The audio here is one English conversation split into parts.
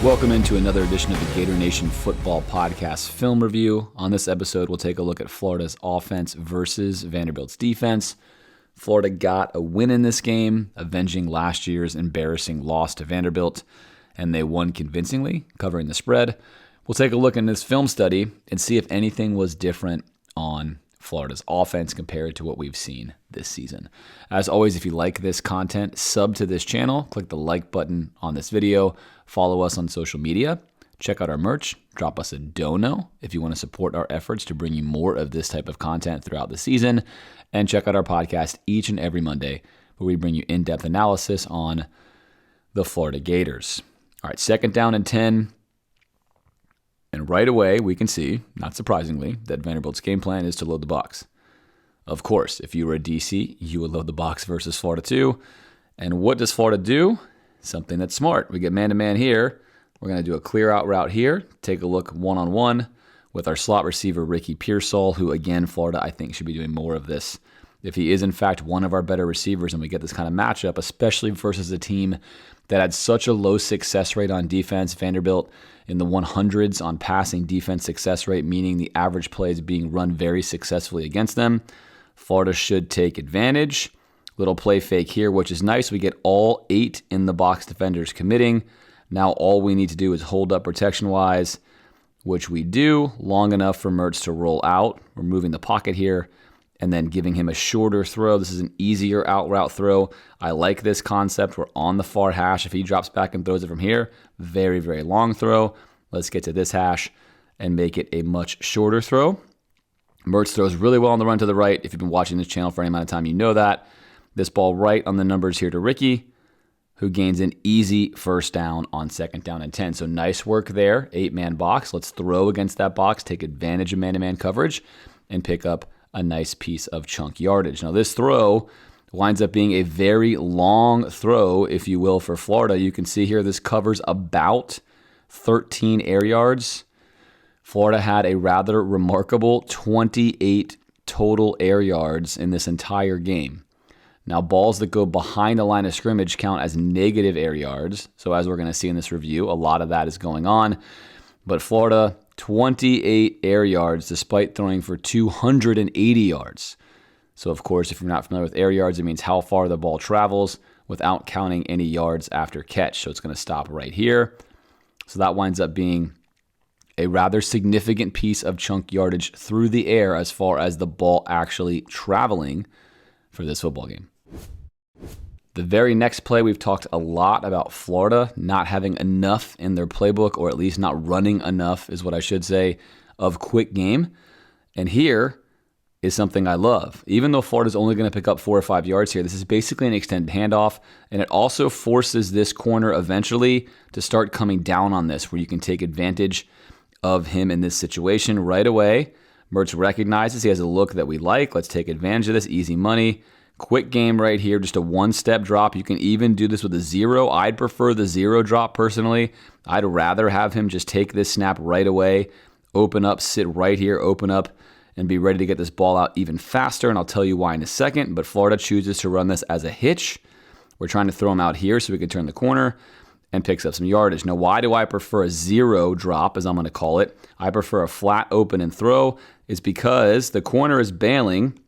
Welcome into another edition of the Gator Nation Football Podcast Film Review. On this episode, we'll take a look at Florida's offense versus Vanderbilt's defense. Florida got a win in this game, avenging last year's embarrassing loss to Vanderbilt, and they won convincingly, covering the spread. We'll take a look in this film study and see if anything was different on Florida's offense compared to what we've seen this season. As always, if you like this content, sub to this channel, click the like button on this video, follow us on social media, check out our merch, drop us a dono if you want to support our efforts to bring you more of this type of content throughout the season, and check out our podcast each and every Monday where we bring you in-depth analysis on the Florida Gators. All right, 2nd down and 10. And right away, we can see, not surprisingly, that Vanderbilt's game plan is to load the box. Of course, if you were a DC, you would load the box versus Florida too. And what does Florida do? Something that's smart. We get man-to-man here. We're going to do a clear-out route here. Take a look one-on-one with our slot receiver, Ricky Pearsall, who, again, Florida, I think, should be doing more of this. If he is, in fact, one of our better receivers and we get this kind of matchup, especially versus a team that had such a low success rate on defense, Vanderbilt in the 100s on passing defense success rate, meaning the average play is being run very successfully against them. Florida should take advantage. Little play fake here, which is nice. We get all 8 in the box defenders committing. Now all we need to do is hold up protection-wise, which we do, long enough for Mertz to roll out. We're moving the pocket here and then giving him a shorter throw. This is an easier out route throw. I like this concept. We're on the far hash. If he drops back and throws it from here, very, very long throw. Let's get to this hash and make it a much shorter throw. Mertz throws really well on the run to the right. If you've been watching this channel for any amount of time, you know that. This ball right on the numbers here to Ricky, who gains an easy 1st down on 2nd down and 10. So nice work there, 8-man box. Let's throw against that box, take advantage of man-to-man coverage, and pick up a nice piece of chunk yardage. Now this throw winds up being a very long throw, if you will, for Florida. You can see here this covers about 13 air yards. Florida had a rather remarkable 28 total air yards in this entire game. Now, balls that go behind the line of scrimmage count as negative air yards. So as we're going to see in this review, a lot of that is going on. But Florida, 28 air yards despite throwing for 280 yards. So, of course, if you're not familiar with air yards, it means how far the ball travels without counting any yards after catch. So it's going to stop right here. So that winds up being a rather significant piece of chunk yardage through the air as far as the ball actually traveling for this football game. The very next play, we've talked a lot about Florida not having enough in their playbook, or at least not running enough is what I should say, of quick game. And here is something I love. Even though Florida's only going to pick up 4 or 5 yards here, this is basically an extended handoff, and it also forces this corner eventually to start coming down on this, where you can take advantage of him in this situation right away. Mertz recognizes he has a look that we like. Let's take advantage of this. Easy money. Quick game right here, just a 1-step drop. You can even do this with a 0. I'd prefer the 0 drop personally. I'd rather have him just take this snap right away, open up, sit right here, open up, and be ready to get this ball out even faster, and I'll tell you why in a second. But Florida chooses to run this as a hitch. We're trying to throw him out here so we can turn the corner and picks up some yardage. Now, why do I prefer a 0 drop, as I'm going to call it? I prefer a flat open and throw. It's because the corner is bailing.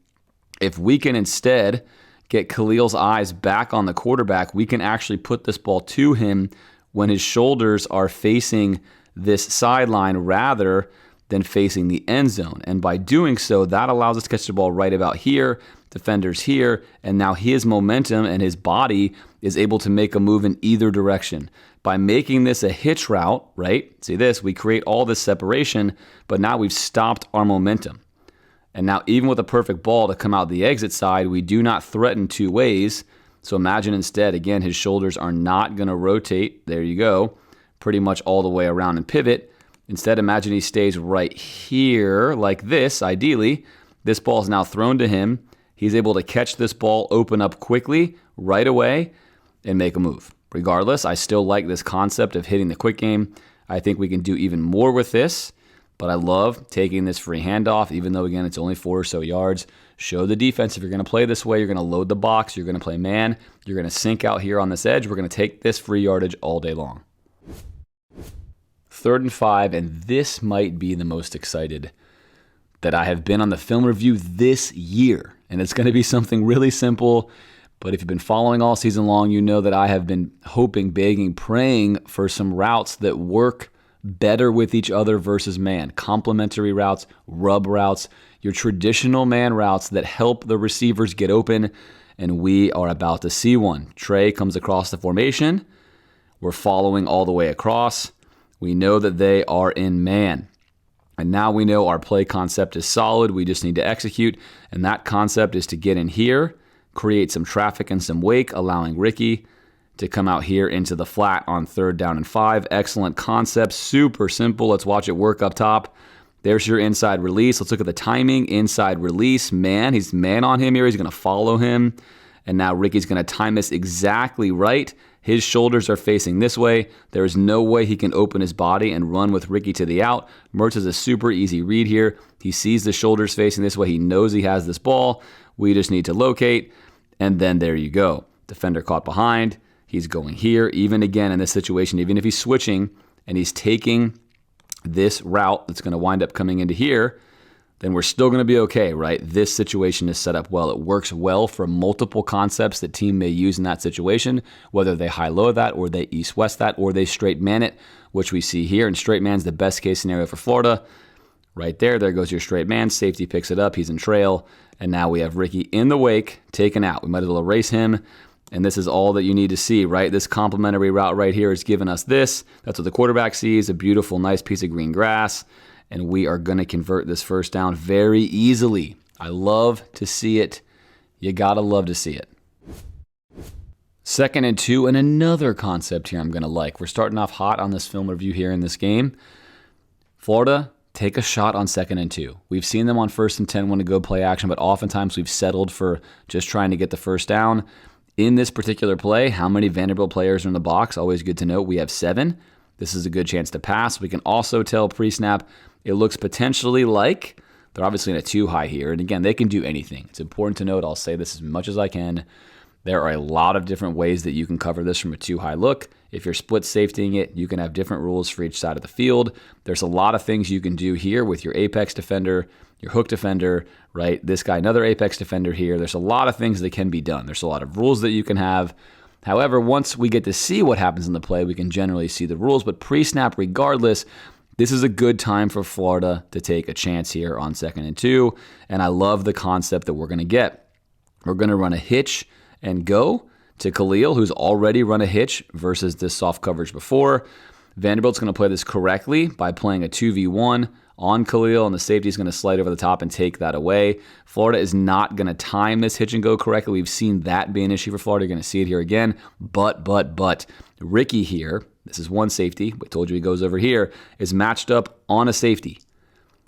If we can instead get Khalil's eyes back on the quarterback, we can actually put this ball to him when his shoulders are facing this sideline rather than facing the end zone. And by doing so, that allows us to catch the ball right about here, defenders here, and now his momentum and his body is able to make a move in either direction. By making this a hitch route, right? See this, we create all this separation, but now we've stopped our momentum. And now even with a perfect ball to come out the exit side, we do not threaten 2 ways. So imagine instead, again, his shoulders are not going to rotate. There you go. Pretty much all the way around and pivot. Instead, imagine he stays right here like this, ideally. This ball is now thrown to him. He's able to catch this ball, open up quickly, right away, and make a move. Regardless, I still like this concept of hitting the quick game. I think we can do even more with this. But I love taking this free handoff, even though, again, it's only 4 or so yards. Show the defense, if you're going to play this way, you're going to load the box, you're going to play man, you're going to sink out here on this edge. We're going to take this free yardage all day long. 3rd and 5, and this might be the most excited that I have been on the film review this year. And it's going to be something really simple, but if you've been following all season long, you know that I have been hoping, begging, praying for some routes that work better with each other versus man. Complementary routes, rub routes, your traditional man routes that help the receivers get open, and we are about to see one. Trey comes across the formation. We're following all the way across. We know that they are in man. And now we know our play concept is solid. We just need to execute. And that concept is to get in here, create some traffic and some wake, allowing Ricky to come out here into the flat on 3rd down and 5. Excellent concept. Super simple. Let's watch it work up top. There's your inside release. Let's look at the timing. Inside release. Man, he's man on him here. He's going to follow him. And now Ricky's going to time this exactly right. His shoulders are facing this way. There is no way he can open his body and run with Ricky to the out. Mertz is a super easy read here. He sees the shoulders facing this way. He knows he has this ball. We just need to locate. And then there you go. Defender caught behind. He's going here. Even again in this situation, even if he's switching and he's taking this route that's going to wind up coming into here, then we're still going to be okay, right? This situation is set up well. It works well for multiple concepts that team may use in that situation, whether they high-low that or they east-west that or they straight man it, which we see here. And straight man's the best case scenario for Florida. Right there goes your straight man. Safety picks it up. He's in trail. And now we have Ricky in the wake, taken out. We might as well erase him. And this is all that you need to see, right? This complementary route right here is giving us this. That's what the quarterback sees, a beautiful, nice piece of green grass. And we are going to convert this 1st down very easily. I love to see it. You got to love to see it. 2nd and 2, and another concept here I'm going to like. We're starting off hot on this film review here in this game. Florida, take a shot on 2nd and 2. We've seen them on 1st and 10 want to go play action, but oftentimes we've settled for just trying to get the 1st down. In this particular play, how many Vanderbilt players are in the box? Always good to note. We have 7. This is a good chance to pass. We can also tell pre-snap it looks potentially like they're obviously in a 2 high here. And again, they can do anything. It's important to note, I'll say this as much as I can. There are a lot of different ways that you can cover this from a 2 high look. If you're split safetying it, you can have different rules for each side of the field. There's a lot of things you can do here with your apex defender, your hook defender, right? This guy, another apex defender here. There's a lot of things that can be done. There's a lot of rules that you can have. However, once we get to see what happens in the play, we can generally see the rules. But pre-snap, regardless, this is a good time for Florida to take a chance here on 2nd and 2. And I love the concept that we're going to get. We're going to run a hitch and go to Khalil, who's already run a hitch versus this soft coverage before. Vanderbilt's going to play this correctly by playing a 2v1 on Khalil, and the safety is going to slide over the top and take that away. Florida is not going to time this hitch and go correctly. We've seen that be an issue for Florida. You're going to see it here again. But Ricky here, this is one safety, I told you he goes over here, is matched up on a safety.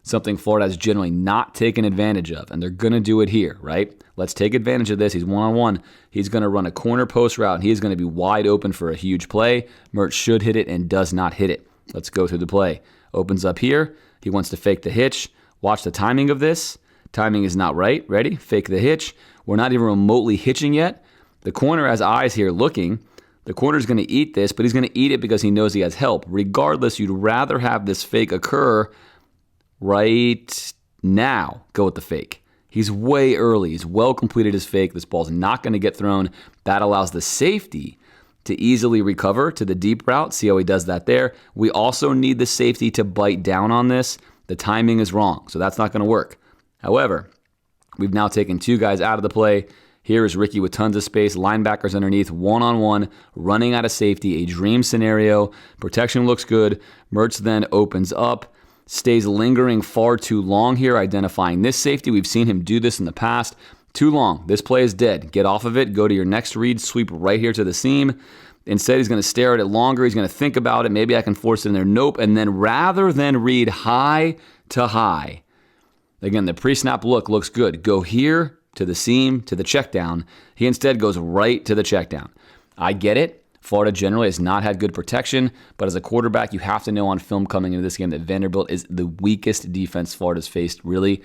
Something Florida has generally not taken advantage of, and they're going to do it here, right? Let's take advantage of this. He's one-on-one. He's going to run a corner post route, and he is going to be wide open for a huge play. Mertz should hit it and does not hit it. Let's go through the play. Opens up here. He wants to fake the hitch. Watch the timing of this. Timing is not right. Ready? Fake the hitch. We're not even remotely hitching yet. The corner has eyes here looking. The corner's going to eat this, but he's going to eat it because he knows he has help. Regardless, you'd rather have this fake occur right now. Go with the fake. He's way early. He's well completed his fake. This ball's not going to get thrown. That allows the safety to easily recover to the deep route. See how he does that there. We also need the safety to bite down on this. The timing is wrong, so that's not going to work. However, we've now taken 2 guys out of the play. Here is Ricky with tons of space, linebackers underneath, one-on-one, running out of safety, a dream scenario. Protection looks good. Mertz then opens up, stays lingering far too long here, identifying this safety. We've seen him do this in the past. Too long. This play is dead. Get off of it. Go to your next read. Sweep right here to the seam. Instead, he's going to stare at it longer. He's going to think about it. Maybe I can force it in there. Nope. And then rather than read high to high, again, the pre-snap look looks good. Go here to the seam, to the check down. He instead goes right to the check down. I get it. Florida generally has not had good protection, but as a quarterback, you have to know on film coming into this game that Vanderbilt is the weakest defense Florida's faced really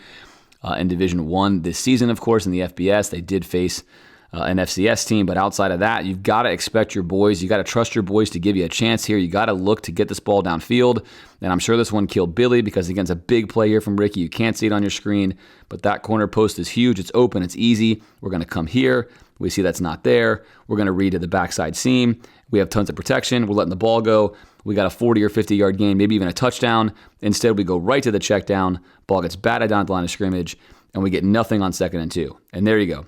in Division I this season, of course. In the FBS, they did face an FCS team. But outside of that, you've got to expect your boys. You got to trust your boys to give you a chance here. You got to look to get this ball downfield. And I'm sure this one killed Billy because, again, it's a big play here from Ricky. You can't see it on your screen, but that corner post is huge. It's open. It's easy. We're going to come here. We see that's not there. We're going to read to the backside seam. We have tons of protection. We're letting the ball go. We got a 40 or 50-yard gain, maybe even a touchdown. Instead, we go right to the check down. Ball gets batted down at the line of scrimmage, and we get nothing on 2nd and 2. And there you go.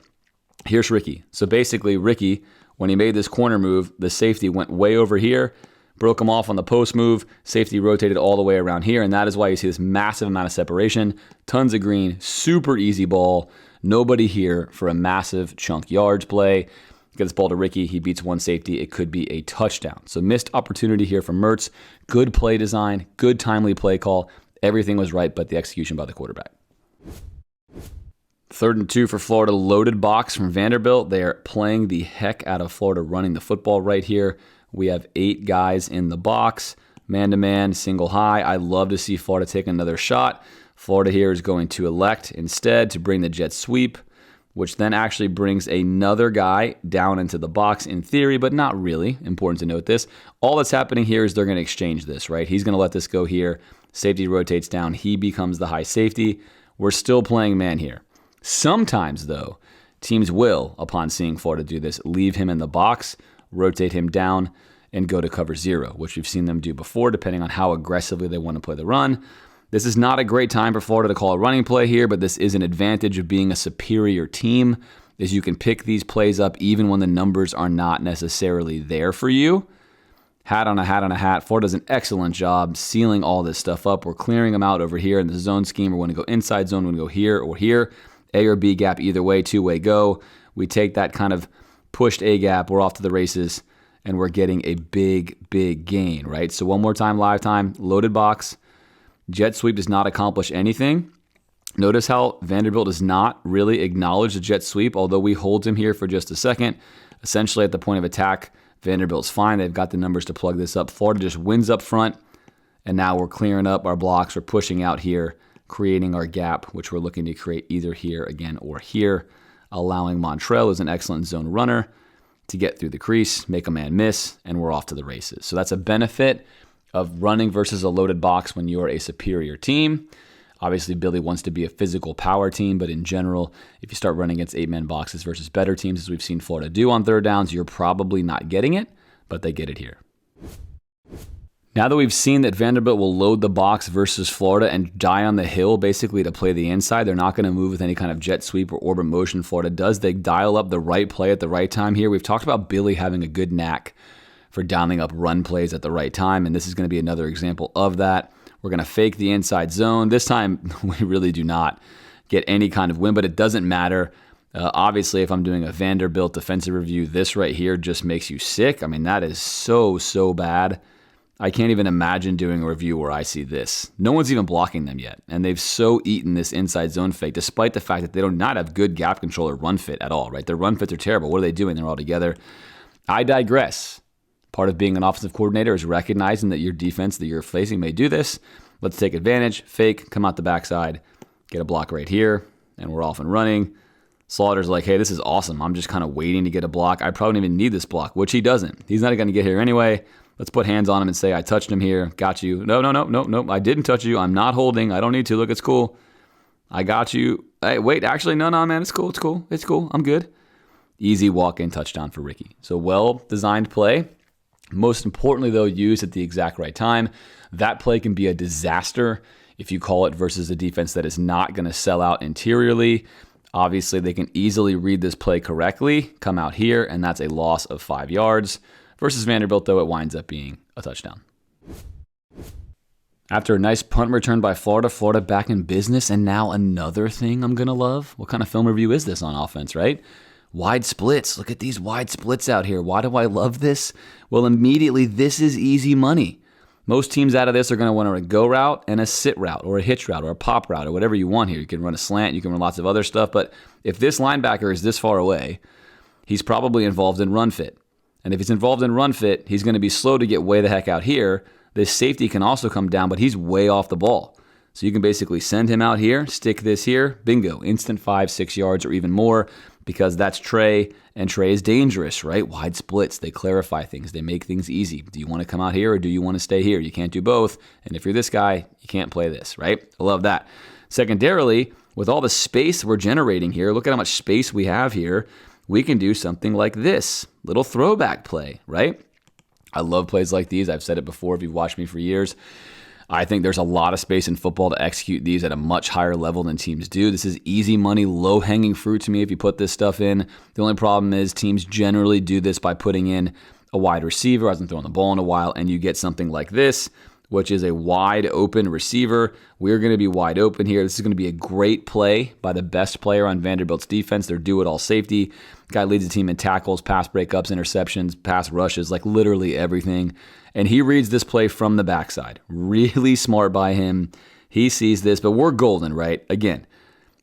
Here's Ricky. So basically, Ricky, when he made this corner move, the safety went way over here, broke him off on the post move. Safety rotated all the way around here, and that is why you see this massive amount of separation. Tons of green, super easy ball. Nobody here for a massive chunk yards play. Get this ball to Ricky. He beats one safety. It could be a touchdown. So missed opportunity here from Mertz. Good play design, good timely play call. Everything was right, but the execution by the quarterback. 3rd and 2 for Florida. Loaded box from Vanderbilt. They are playing the heck out of Florida running the football right here. We have 8 guys in the box. Man-to-man, single high. I love to see Florida take another shot. Florida here is going to elect instead to bring the jet sweep, which then actually brings another guy down into the box in theory, but not really. Important to note this. All that's happening here is they're going to exchange this, right? He's going to let this go here. Safety rotates down. He becomes the high safety. We're still playing man here. Sometimes, though, teams will, upon seeing Florida do this, leave him in the box, rotate him down, and go to cover 0, which we've seen them do before, depending on how aggressively they want to play the run. This is not a great time for Florida to call a running play here, but this is an advantage of being a superior team, is you can pick these plays up even when the numbers are not necessarily there for you. Hat on a hat on a hat. Florida does an excellent job sealing all this stuff up. We're clearing them out over here in the zone scheme. We're going to go inside zone. We're going to go here or here. A or B gap, either way, two-way go. We take that kind of pushed A gap. We're off to the races, and we're getting a big, big gain, right? So one more time, live time, loaded box. Jet sweep does not accomplish anything. Notice how Vanderbilt does not really acknowledge the jet sweep, although we hold him here for just a second. Essentially, at the point of attack, Vanderbilt's fine. They've got the numbers to plug this up. Florida just wins up front, and now we're clearing up our blocks. We're pushing out here, creating our gap, which we're looking to create either here again or here, allowing Montrell, who's an excellent zone runner, to get through the crease, make a man miss, and we're off to the races. So that's a benefit of running versus a loaded box when you are a superior team. Obviously, Billy wants to be a physical power team, but in general, if you start running against 8-man boxes versus better teams, as we've seen Florida do on 3rd downs, you're probably not getting it, but they get it here. Now that we've seen that Vanderbilt will load the box versus Florida and die on the hill basically to play the inside, they're not going to move with any kind of jet sweep or orbit motion. Florida does. They dial up the right play at the right time here. We've talked about Billy having a good knack for dialing up run plays at the right time, and this is going to be another example of that. We're going to fake the inside zone. This time, we really do not get any kind of win, but it doesn't matter. Obviously, if I'm doing a Vanderbilt defensive review, this right here just makes you sick. I mean, that is so bad. I can't even imagine doing a review where I see this. No one's even blocking them yet, and they've so eaten this inside zone fake, despite the fact that they do not have good gap control or run fit at all, right? Their run fits are terrible. What are they doing? They're all together. I digress. Part of being an offensive coordinator is recognizing that your defense that you're facing may do this. Let's take advantage, fake, come out the backside, get a block right here, and we're off and running. Slaughter's like, hey, this is awesome. I'm just kind of waiting to get a block. I probably don't even need this block, which he doesn't. He's not going to get here anyway. Let's put hands on him and say, I touched him here. Got you. No. I didn't touch you. I'm not holding. I don't need to. Look, it's cool. I got you. Hey, wait, actually, no, man. It's cool. I'm good. Easy walk-in touchdown for Ricky. So well-designed play. Most importantly, though, used at the exact right time. That play can be a disaster if you call it versus a defense that is not going to sell out interiorly. Obviously, they can easily read this play correctly, come out here, and that's a loss of 5 yards. Versus Vanderbilt, though, it winds up being a touchdown. After a nice punt return by Florida back in business, and now another thing I'm going to love. What kind of film review is this on offense, right? Wide splits. Look at these wide splits out here. Why do I love this? Well, immediately, this is easy money. Most teams out of this are going to want a go route and a sit route or a hitch route or a pop route or whatever you want here. You can run a slant. You can run lots of other stuff. But if this linebacker is this far away, he's probably involved in run fit. And if he's involved in run fit, he's going to be slow to get way the heck out here. This safety can also come down, but he's way off the ball. So you can basically send him out here, stick this here, bingo, instant 5-6 yards or even more, because that's Trey, and Trey is dangerous, right? Wide splits, they clarify things, they make things easy. Do you want to come out here or do you want to stay here? You can't do both, and if you're this guy, you can't play this, right? I love that. Secondarily, with all the space we're generating here, look at how much space we have here, we can do something like this, little throwback play, right? I love plays like these. I've said it before if you've watched me for years. I think there's a lot of space in football to execute these at a much higher level than teams do. This is easy money, low-hanging fruit to me if you put this stuff in. The only problem is teams generally do this by putting in a wide receiver who hasn't thrown the ball in a while, and you get something like this, which is a wide open receiver. We're going to be wide open here. This is going to be a great play by the best player on Vanderbilt's defense. They're do-it-all safety. Guy leads the team in tackles, pass breakups, interceptions, pass rushes, like literally everything. And he reads this play from the backside. Really smart by him. He sees this, but we're golden, right? Again,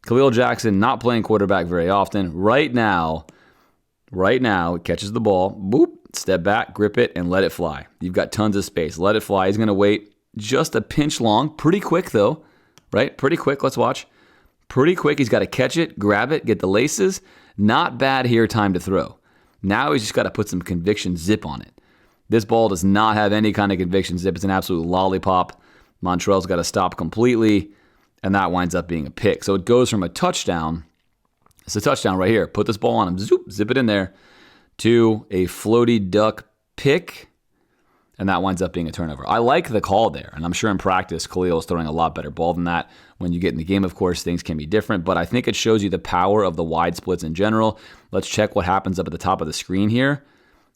Khalil Jackson not playing quarterback very often. Right now, it catches the ball, boop, step back, grip it, and let it fly. You've got tons of space. Let it fly. He's going to wait just a pinch long. Pretty quick, though, right? Pretty quick. Let's watch. Pretty quick. He's got to catch it, grab it, get the laces. Not bad here, time to throw. Now he's just got to put some conviction zip on it. This ball does not have any kind of conviction zip. It's an absolute lollipop. Montrell's got to stop completely, and that winds up being a pick. So it goes from a touchdown, it's a touchdown right here. Put this ball on him, zip it in there, to a floaty duck pick, and that winds up being a turnover. I like the call there, and I'm sure in practice, Khalil is throwing a lot better ball than that. When you get in the game, of course, things can be different, but I think it shows you the power of the wide splits in general. Let's check what happens up at the top of the screen here.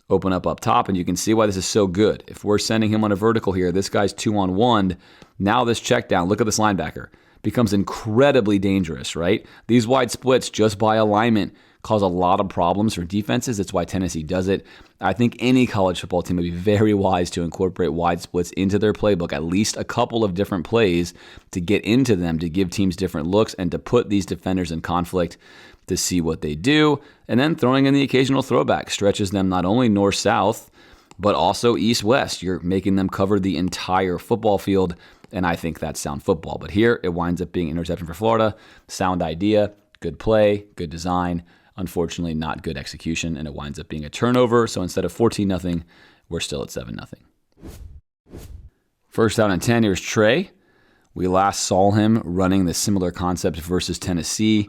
Open up top, and you can see why this is so good. If we're sending him on a vertical here, this guy's 2-on-1. Now this check down, look at this linebacker, becomes incredibly dangerous, right? These wide splits, just by alignment, cause a lot of problems for defenses. That's why Tennessee does it. I think any college football team would be very wise to incorporate wide splits into their playbook, at least a couple of different plays to get into them, to give teams different looks, and to put these defenders in conflict to see what they do. And then throwing in the occasional throwback stretches them not only north-south, but also east-west. You're making them cover the entire football field, and I think that's sound football. But here, it winds up being an interception for Florida. Sound idea, good play, good design. Unfortunately, not good execution, and it winds up being a turnover. So instead of 14-0, we're still at 7-0. First down and 10, here's Trey. We last saw him running the similar concept versus Tennessee,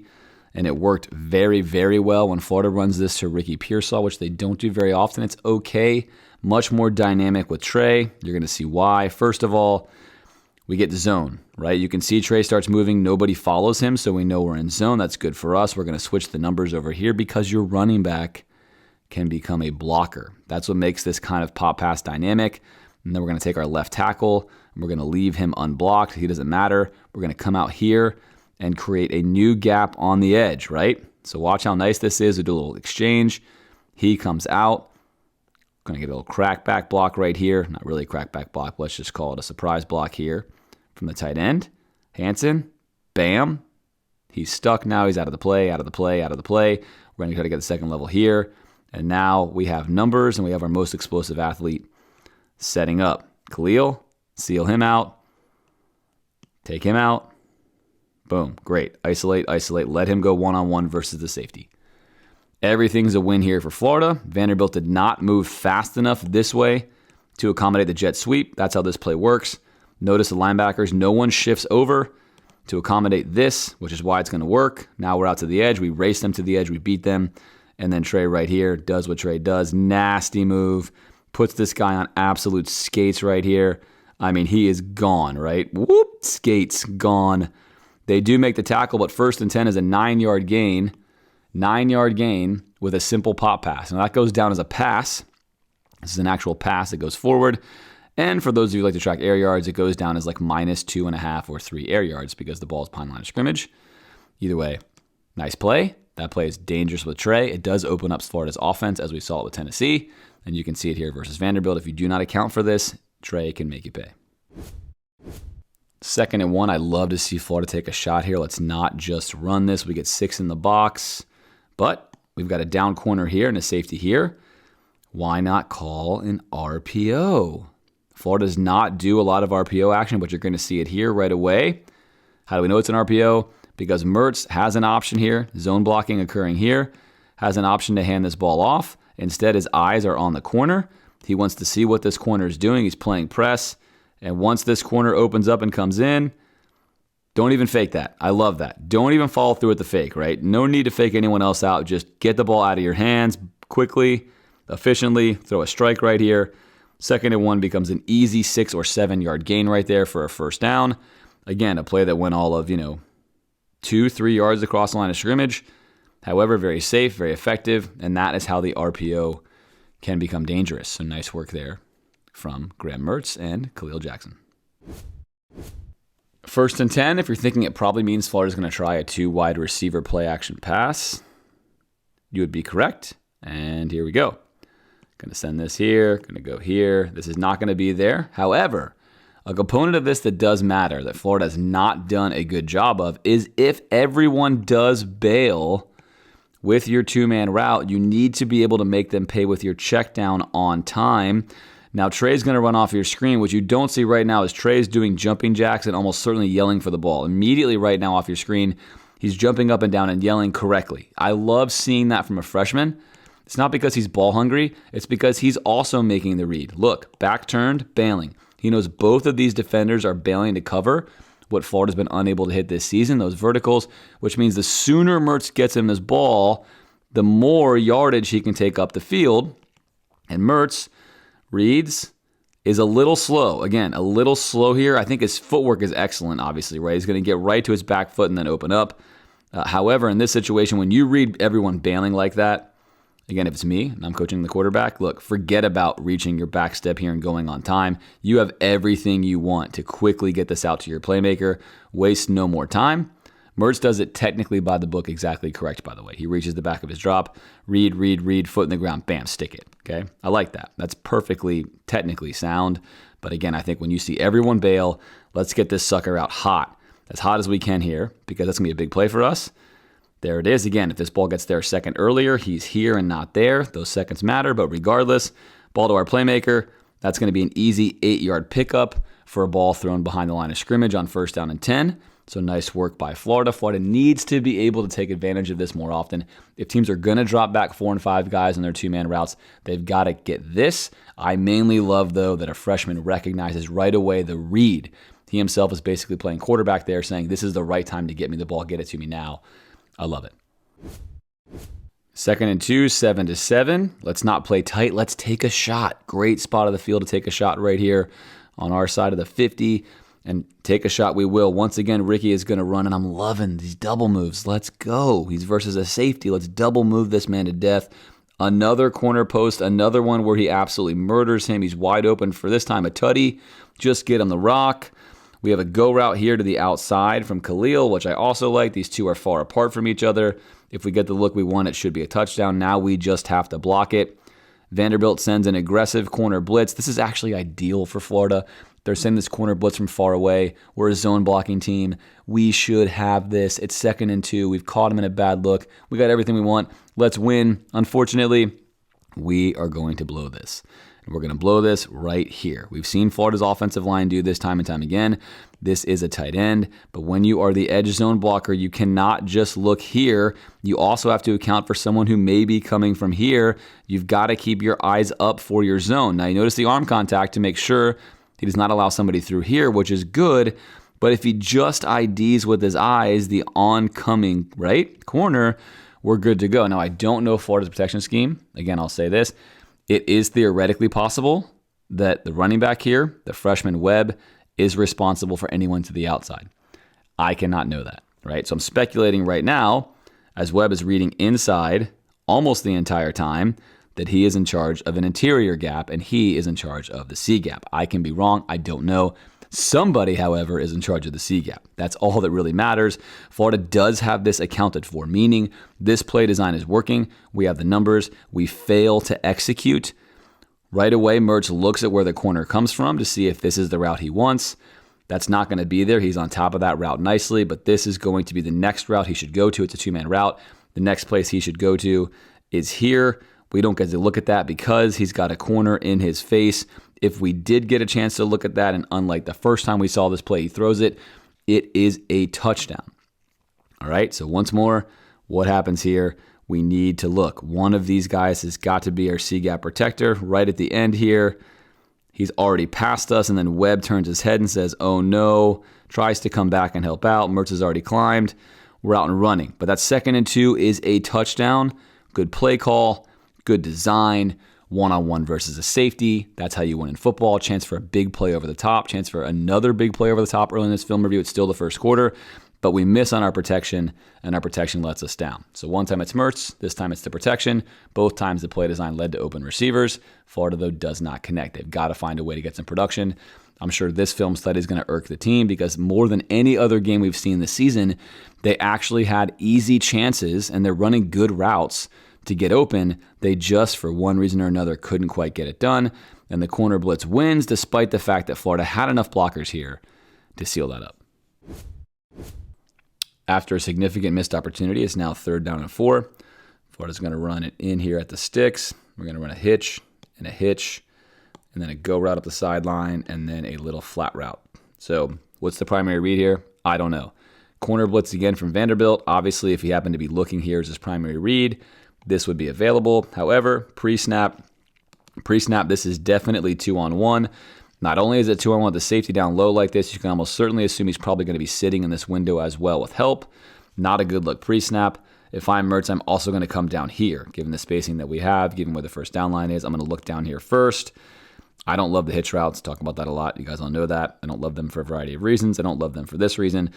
and it worked very, very well. When Florida runs this to Ricky Pearsall, which they don't do very often, it's okay. Much more dynamic with Trey. You're going to see why. First of all, we get the zone, right? You can see Trey starts moving. Nobody follows him, so we know we're in zone. That's good for us. We're going to switch the numbers over here because your running back can become a blocker. That's what makes this kind of pop pass dynamic. And then we're going to take our left tackle, and we're going to leave him unblocked. He doesn't matter. We're going to come out here and create a new gap on the edge, right? So watch how nice this is. We do a little exchange. He comes out. Going to get a little crackback block right here. Not really a crackback block. Let's just call it a surprise block here from the tight end. Hansen, bam. He's stuck now. He's out of the play, out of the play, out of the play. We're going to try to get the second level here. And now we have numbers, and we have our most explosive athlete setting up. Khalil, seal him out. Take him out. Boom, great. Isolate, let him go one-on-one versus the safety. Everything's a win here for Florida. Vanderbilt did not move fast enough this way to accommodate the jet sweep. That's how this play works. Notice the linebackers, no one shifts over to accommodate this, which is why it's going to work. Now we're out to the edge. We race them to the edge. We beat them. And then Trey right here does what Trey does. Nasty move. Puts this guy on absolute skates right here. I mean, he is gone, right? Whoop, skates, gone. They do make the tackle, but 1st and 10 is a 9-yard gain. 9-yard gain with a simple pop pass. And that goes down as a pass. This is an actual pass that goes forward. And for those of you who like to track air yards, it goes down as like -2.5 or 3 air yards because the ball is behind the line of scrimmage. Either way, nice play. That play is dangerous with Trey. It does open up Florida's offense as we saw it with Tennessee. And you can see it here versus Vanderbilt. If you do not account for this, Trey can make you pay. 2nd and 1, I love to see Florida take a shot here. Let's not just run this. We get 6 in the box, but we've got a down corner here and a safety here. Why not call an RPO? Florida does not do a lot of RPO action, but you're going to see it here right away. How do we know it's an RPO? Because Mertz has an option here, zone blocking occurring here, has an option to hand this ball off. Instead, his eyes are on the corner. He wants to see what this corner is doing. He's playing press. And once this corner opens up and comes in, don't even fake that. I love that. Don't even follow through with the fake, right? No need to fake anyone else out. Just get the ball out of your hands quickly, efficiently, throw a strike right here. 2nd and 1 becomes an easy 6 or 7 yard gain right there for a first down. Again, a play that went all of, 2-3 yards across the line of scrimmage. However, very safe, very effective, and that is how the RPO can become dangerous. So nice work there from Graham Mertz and Khalil Jackson. 1st and 10, if you're thinking it probably means Florida's going to try a 2 wide receiver play action pass, you would be correct. And here we go. Going to send this here, going to go here. This is not going to be there. However, a component of this that does matter, that Florida has not done a good job of, is if everyone does bail with your 2-man route, you need to be able to make them pay with your check down on time. Now, Trey's going to run off your screen. What you don't see right now is Trey's doing jumping jacks and almost certainly yelling for the ball. Immediately right now off your screen, he's jumping up and down and yelling correctly. I love seeing that from a freshman. It's not because he's ball hungry. It's because he's also making the read. Look, back turned, bailing. He knows both of these defenders are bailing to cover what Florida's been unable to hit this season, those verticals, which means the sooner Mertz gets him this ball, the more yardage he can take up the field. And Mertz reads, is a little slow. Again, a little slow here. I think his footwork is excellent, obviously, right? He's going to get right to his back foot and then open up. However, in this situation, when you read everyone bailing like that, again, if it's me and I'm coaching the quarterback, look, forget about reaching your back step here and going on time. You have everything you want to quickly get this out to your playmaker. Waste no more time. Mertz does it technically by the book exactly correct, by the way. He reaches the back of his drop, read, foot in the ground, bam, stick it. Okay, I like that. That's perfectly technically sound. But again, I think when you see everyone bail, let's get this sucker out as hot as we can here, because that's going to be a big play for us. There it is. Again, if this ball gets there a second earlier, he's here and not there. Those seconds matter, but regardless, ball to our playmaker. That's going to be an easy 8-yard pickup for a ball thrown behind the line of scrimmage on 1st down and 10. So nice work by Florida. Florida needs to be able to take advantage of this more often. If teams are going to drop back 4 and 5 guys on their 2-man routes, they've got to get this. I mainly love, though, that a freshman recognizes right away the read. He himself is basically playing quarterback there, saying, this is the right time to get me the ball, get it to me now. I love it. 2nd and 2, 7-7. Let's not play tight. Let's take a shot. Great spot of the field to take a shot right here on our side of the 50. And take a shot we will. Once again, Ricky is going to run, and I'm loving these double moves. Let's go. He's versus a safety. Let's double move this man to death. Another corner post, another one where he absolutely murders him. He's wide open for this time a tutty. Just get him the rock. We have a go route here to the outside from Khalil, which I also like. These two are far apart from each other. If we get the look we want, it should be a touchdown. Now we just have to block it. Vanderbilt sends an aggressive corner blitz. This is actually ideal for Florida. They're sending this corner blitz from far away. We're a zone blocking team. We should have this. It's 2nd and 2. We've caught him in a bad look. We got everything we want. Let's win. Unfortunately, we are going to blow this. And we're going to blow this right here. We've seen Florida's offensive line do this time and time again. This is a tight end, but when you are the edge zone blocker, you cannot just look here. You also have to account for someone who may be coming from here. You've got to keep your eyes up for your zone. Now, you notice the arm contact to make sure he does not allow somebody through here, which is good, but if he just IDs with his eyes the oncoming right corner, we're good to go. Now, I don't know Florida's protection scheme. Again, I'll say this. It is theoretically possible that the running back here, the freshman Webb, is responsible for anyone to the outside. I cannot know that, right? So I'm speculating right now, as Webb is reading inside almost the entire time, that he is in charge of an interior gap and he is in charge of the C gap. I can be wrong. I don't know. Somebody, however, is in charge of the C gap. That's all that really matters. Florida does have this accounted for, meaning this play design is working. We have the numbers. We fail to execute. Right away, Mertz looks at where the corner comes from to see if this is the route he wants. That's not going to be there. He's on top of that route nicely, but this is going to be the next route he should go to. It's a 2-man route. The next place he should go to is here. We don't get to look at that because he's got a corner in his face. If we did get a chance to look at that, and unlike the first time we saw this play, he throws it, It is a touchdown. All right, so once more, what happens here? We need to look. One of these guys has got to be our C-gap protector right at the end here. He's already passed us, and then Webb turns his head and says, oh no, tries to come back and help out. Mertz has already climbed. We're out and running. But that 2nd and 2 is a touchdown. Good play call, good design, one-on-one versus a safety. That's how you win in football. Chance for a big play over the top, chance for another big play over the top early in this film review. It's still the first quarter, but we miss on our protection, and our protection lets us down. So one time it's Mertz, this time it's the protection. Both times the play design led to open receivers. Florida, though, does not connect. They've got to find a way to get some production. I'm sure this film study is going to irk the team because more than any other game we've seen this season, they actually had easy chances, and they're running good routes to get open. They just, for one reason or another, couldn't quite get it done. And the corner blitz wins despite the fact that Florida had enough blockers here to seal that up. After a significant missed opportunity, it's now 3rd down and 4. Florida's going to run it in here at the sticks. We're going to run a hitch, and then a go route up the sideline, and then a little flat route. So what's the primary read here? I don't know. Corner blitz again from Vanderbilt. Obviously, if he happened to be looking here as his primary read, this would be available. However, pre-snap, this is definitely 2-on-1. Not only is it 2-on-1 with the safety down low like this, you can almost certainly assume he's probably going to be sitting in this window as well with help. Not a good look pre-snap. If I'm Mertz, I'm also going to come down here, given the spacing that we have, given where the first down line is. I'm going to look down here first. I don't love the hitch routes. Talk about that a lot. You guys all know that. I don't love them for a variety of reasons. I don't love them for this reason.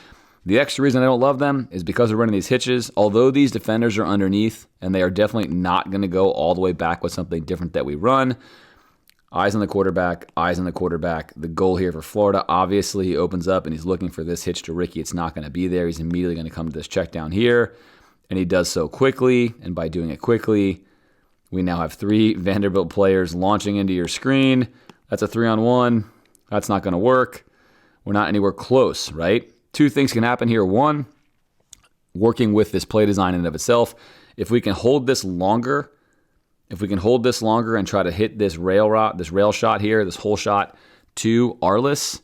The extra reason I don't love them is because we're running these hitches. Although these defenders are underneath, and they are definitely not going to go all the way back with something different that we run. Eyes on the quarterback, eyes on the quarterback. The goal here for Florida, obviously, he opens up and he's looking for this hitch to Ricky. It's not going to be there. He's immediately going to come to this check down here, and he does so quickly. And by doing it quickly, we now have 3 Vanderbilt players launching into your screen. That's a 3-on-1. That's not going to work. We're not anywhere close, right? 2 things can happen here. 1, working with this play design in and of itself. If we can hold this longer, and try to hit this rail shot here, this hole shot to Arliss,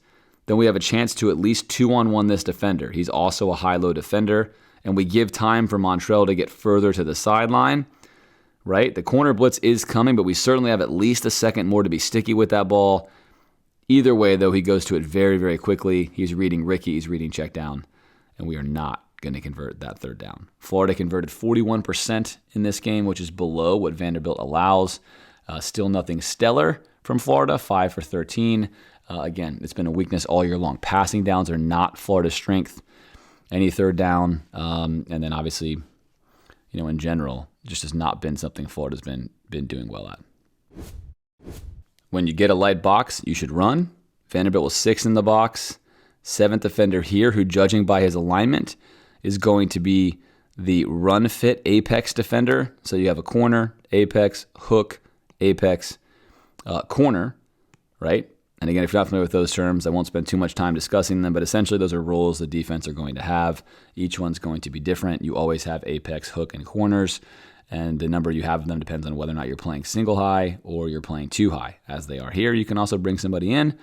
then we have a chance to at least 2-on-1 this defender. He's also a high-low defender, and we give time for Montrell to get further to the sideline, right? The corner blitz is coming, but we certainly have at least a second more to be sticky with that ball. Either way, though, he goes to it very, very quickly. He's reading Ricky, he's reading check down, and we are not going to convert that 3rd down. Florida converted 41% in this game, which is below what Vanderbilt allows. Still nothing stellar from Florida, 5 for 13. Again, it's been a weakness all year long. Passing downs are not Florida's strength. Any 3rd down, and then obviously, in general, just has not been something Florida's been doing well at. When you get a light box, you should run. Vanderbilt was 6th in the box. 7th defender here, who, judging by his alignment, is going to be the run fit apex defender. So you have a corner, apex, hook, apex, corner, right? And again, if you're not familiar with those terms, I won't spend too much time discussing them, but essentially those are roles the defense are going to have. Each one's going to be different. You always have apex, hook, and corners, and the number you have of them depends on whether or not you're playing single high or you're playing 2 high, as they are here. You can also bring somebody in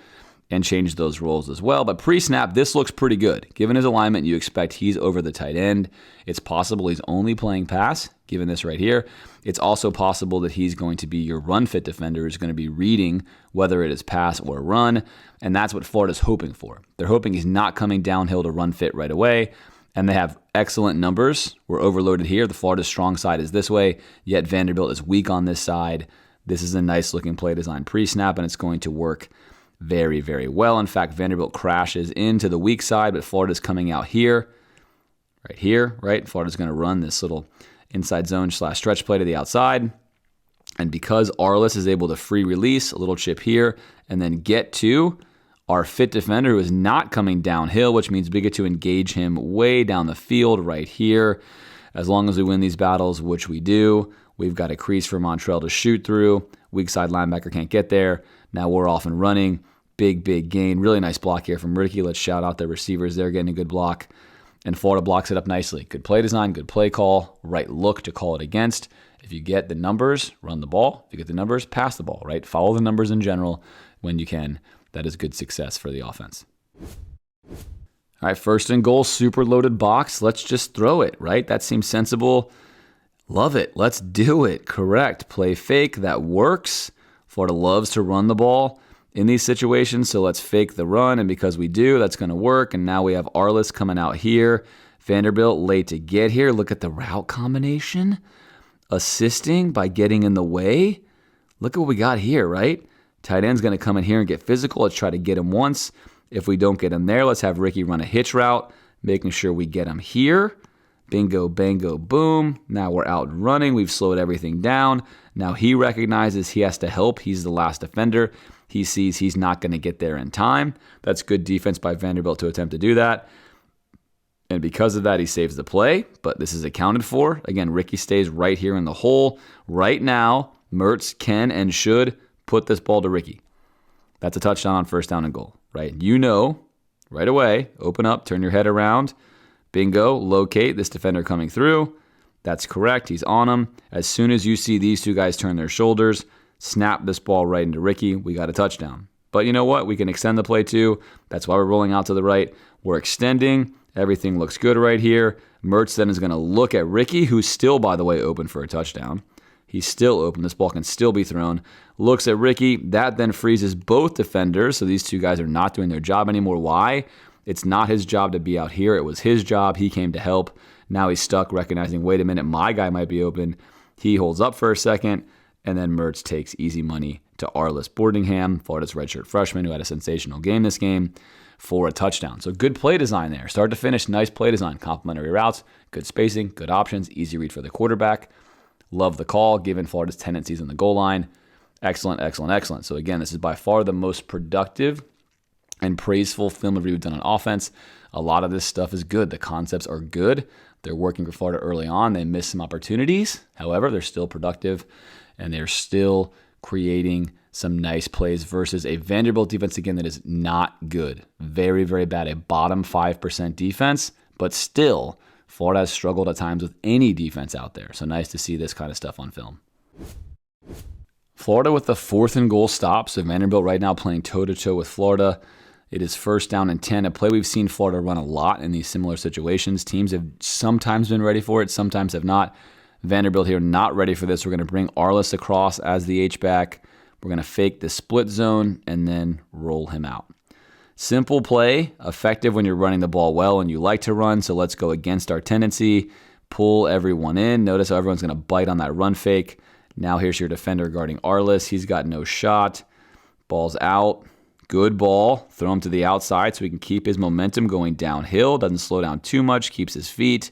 and change those roles as well. But pre-snap, this looks pretty good. Given his alignment, you expect he's over the tight end. It's possible he's only playing pass, given this right here. It's also possible that he's going to be your run-fit defender who's going to be reading whether it is pass or run, and that's what Florida's hoping for. They're hoping he's not coming downhill to run fit right away, and they have excellent numbers. We're overloaded here. The Florida strong side is this way, yet Vanderbilt is weak on this side. This is a nice-looking play design pre-snap, and it's going to work very, very well. In fact, Vanderbilt crashes into the weak side, but Florida's coming out here, right? Florida's going to run this little inside zone / stretch play to the outside. And because Arliss is able to free release, a little chip here, and then get to our fit defender who is not coming downhill, which means we get to engage him way down the field right here. As long as we win these battles, which we do, we've got a crease for Montrell to shoot through. Weak side linebacker can't get there. Now we're off and running. Big gain. Really nice block here from Ricky. Let's shout out the receivers there getting a good block. And Florida blocks it up nicely. Good play design, good play call, right look to call it against. If you get the numbers, run the ball. If you get the numbers, pass the ball, right? Follow the numbers in general when you can. That is good success for the offense. All right, first and goal, super loaded box. Let's just throw it, right? That seems sensible. Love it. Let's do it. Correct. Play fake. That works. Florida loves to run the ball in these situations, so let's fake the run, and because we do, that's going to work. And now we have Arliss coming out here. Vanderbilt late to get here. Look at the route combination. Assisting by getting in the way. Look at what we got here, right? Tight end's going to come in here and get physical. Let's try to get him once. If we don't get him there, let's have Ricky run a hitch route, making sure we get him here. Bingo, bango, boom. Now we're out running. We've slowed everything down. Now he recognizes he has to help. He's the last defender. He sees he's not going to get there in time. That's good defense by Vanderbilt to attempt to do that. And because of that, he saves the play, but this is accounted for. Again, Ricky stays right here in the hole. Right now, Mertz can and should put this ball to Ricky. That's a touchdown on first down and goal, right? You know, right away, open up, turn your head around. Bingo, locate this defender coming through. That's correct. He's on him. As soon as you see these two guys turn their shoulders, snap this ball right into Ricky. We got a touchdown. But you know what? We can extend the play too. That's why we're rolling out to the right. We're extending. Everything looks good right here. Mertz then is going to look at Ricky, who's still, by the way, open for a touchdown. He's still open. This ball can still be thrown. Looks at Ricky. That then freezes both defenders. So these two guys are not doing their job anymore. Why? It's not his job to be out here. It was his job. He came to help. Now he's stuck recognizing, wait a minute, my guy might be open. He holds up for a second, and then Mertz takes easy money to Arliss Boardingham, Florida's redshirt freshman who had a sensational game this game, for a touchdown. So good play design there. Start to finish, nice play design. Complementary routes, good spacing, good options, easy read for the quarterback. Love the call, given Florida's tendencies on the goal line. Excellent, excellent, excellent. So again, this is by far the most productive and praiseful film review we've done on offense. A lot of this stuff is good. The concepts are good. They're working for Florida early on. They missed some opportunities. However, they're still productive, and they're still creating some nice plays versus a Vanderbilt defense, again, that is not good. Very, very bad. A bottom 5% defense, but still, Florida has struggled at times with any defense out there. So nice to see this kind of stuff on film. Florida with the 4th and goal stop. So Vanderbilt right now playing toe-to-toe with Florida. It is 1st down and 10, a play we've seen Florida run a lot in these similar situations. Teams have sometimes been ready for it, sometimes have not. Vanderbilt here not ready for this. We're going to bring Arliss across as the H-back. We're going to fake the split zone and then roll him out. Simple play, effective when you're running the ball well and you like to run, so let's go against our tendency. Pull everyone in. Notice how everyone's going to bite on that run fake. Now here's your defender guarding Arliss. He's got no shot. Ball's out. Good ball. Throw him to the outside so he can keep his momentum going downhill. Doesn't slow down too much. Keeps his feet.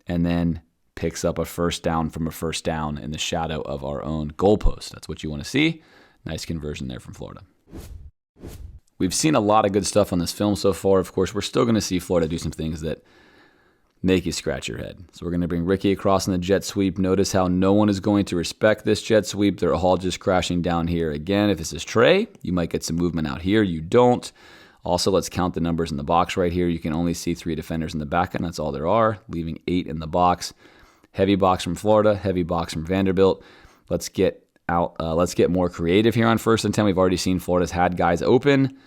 And then picks up a first down from a first down in the shadow of our own goalpost. That's what you want to see. Nice conversion there from Florida. We've seen a lot of good stuff on this film so far. Of course, we're still going to see Florida do some things that make you scratch your head. So we're going to bring Ricky across in the jet sweep. Notice how no one is going to respect this jet sweep. They're all just crashing down here. Again, if this is Trey, you might get some movement out here. You don't. Also, let's count the numbers in the box right here. You can only see 3 defenders in the back end. That's all there are, leaving 8 in the box. Heavy box from Florida, heavy box from Vanderbilt. Let's get more creative here on 1st and 10. We've already seen Florida's had guys open.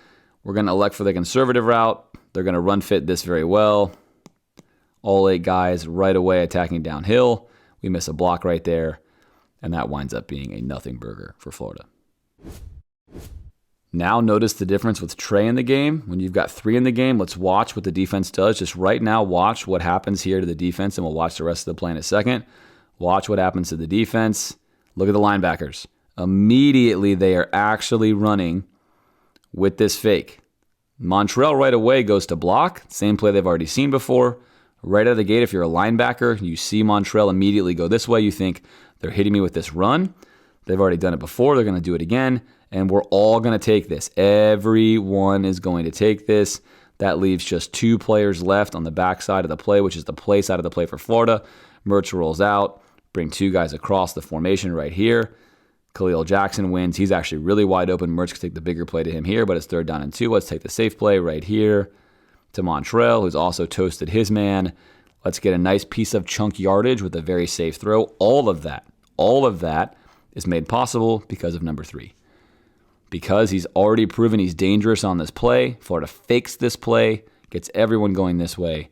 We're going to elect for the conservative route. They're going to run fit this very well. All 8 guys right away attacking downhill. We miss a block right there, and that winds up being a nothing burger for Florida. Now notice the difference with Trey in the game. When you've got 3 in the game, let's watch what the defense does. Just right now, watch what happens here to the defense, and we'll watch the rest of the play in a second. Watch what happens to the defense. Look at the linebackers. Immediately, they are actually running with this fake. Montrell right away goes to block. Same play they've already seen before. Right out of the gate, if you're a linebacker, you see Montrell immediately go this way. You think, they're hitting me with this run. They've already done it before. They're going to do it again. And we're all going to take this. Everyone is going to take this. That leaves just 2 players left on the backside of the play, which is the play side of the play for Florida. Mertz rolls out. Bring 2 guys across the formation right here. Khalil Jackson wins. He's actually really wide open. Mertz can take the bigger play to him here, but it's 3rd down and 2. Let's take the safe play right here to Montrell, who's also toasted his man. Let's get a nice piece of chunk yardage with a very safe throw. All of that is made possible because of number 3. Because he's already proven he's dangerous on this play, Florida fakes this play, gets everyone going this way,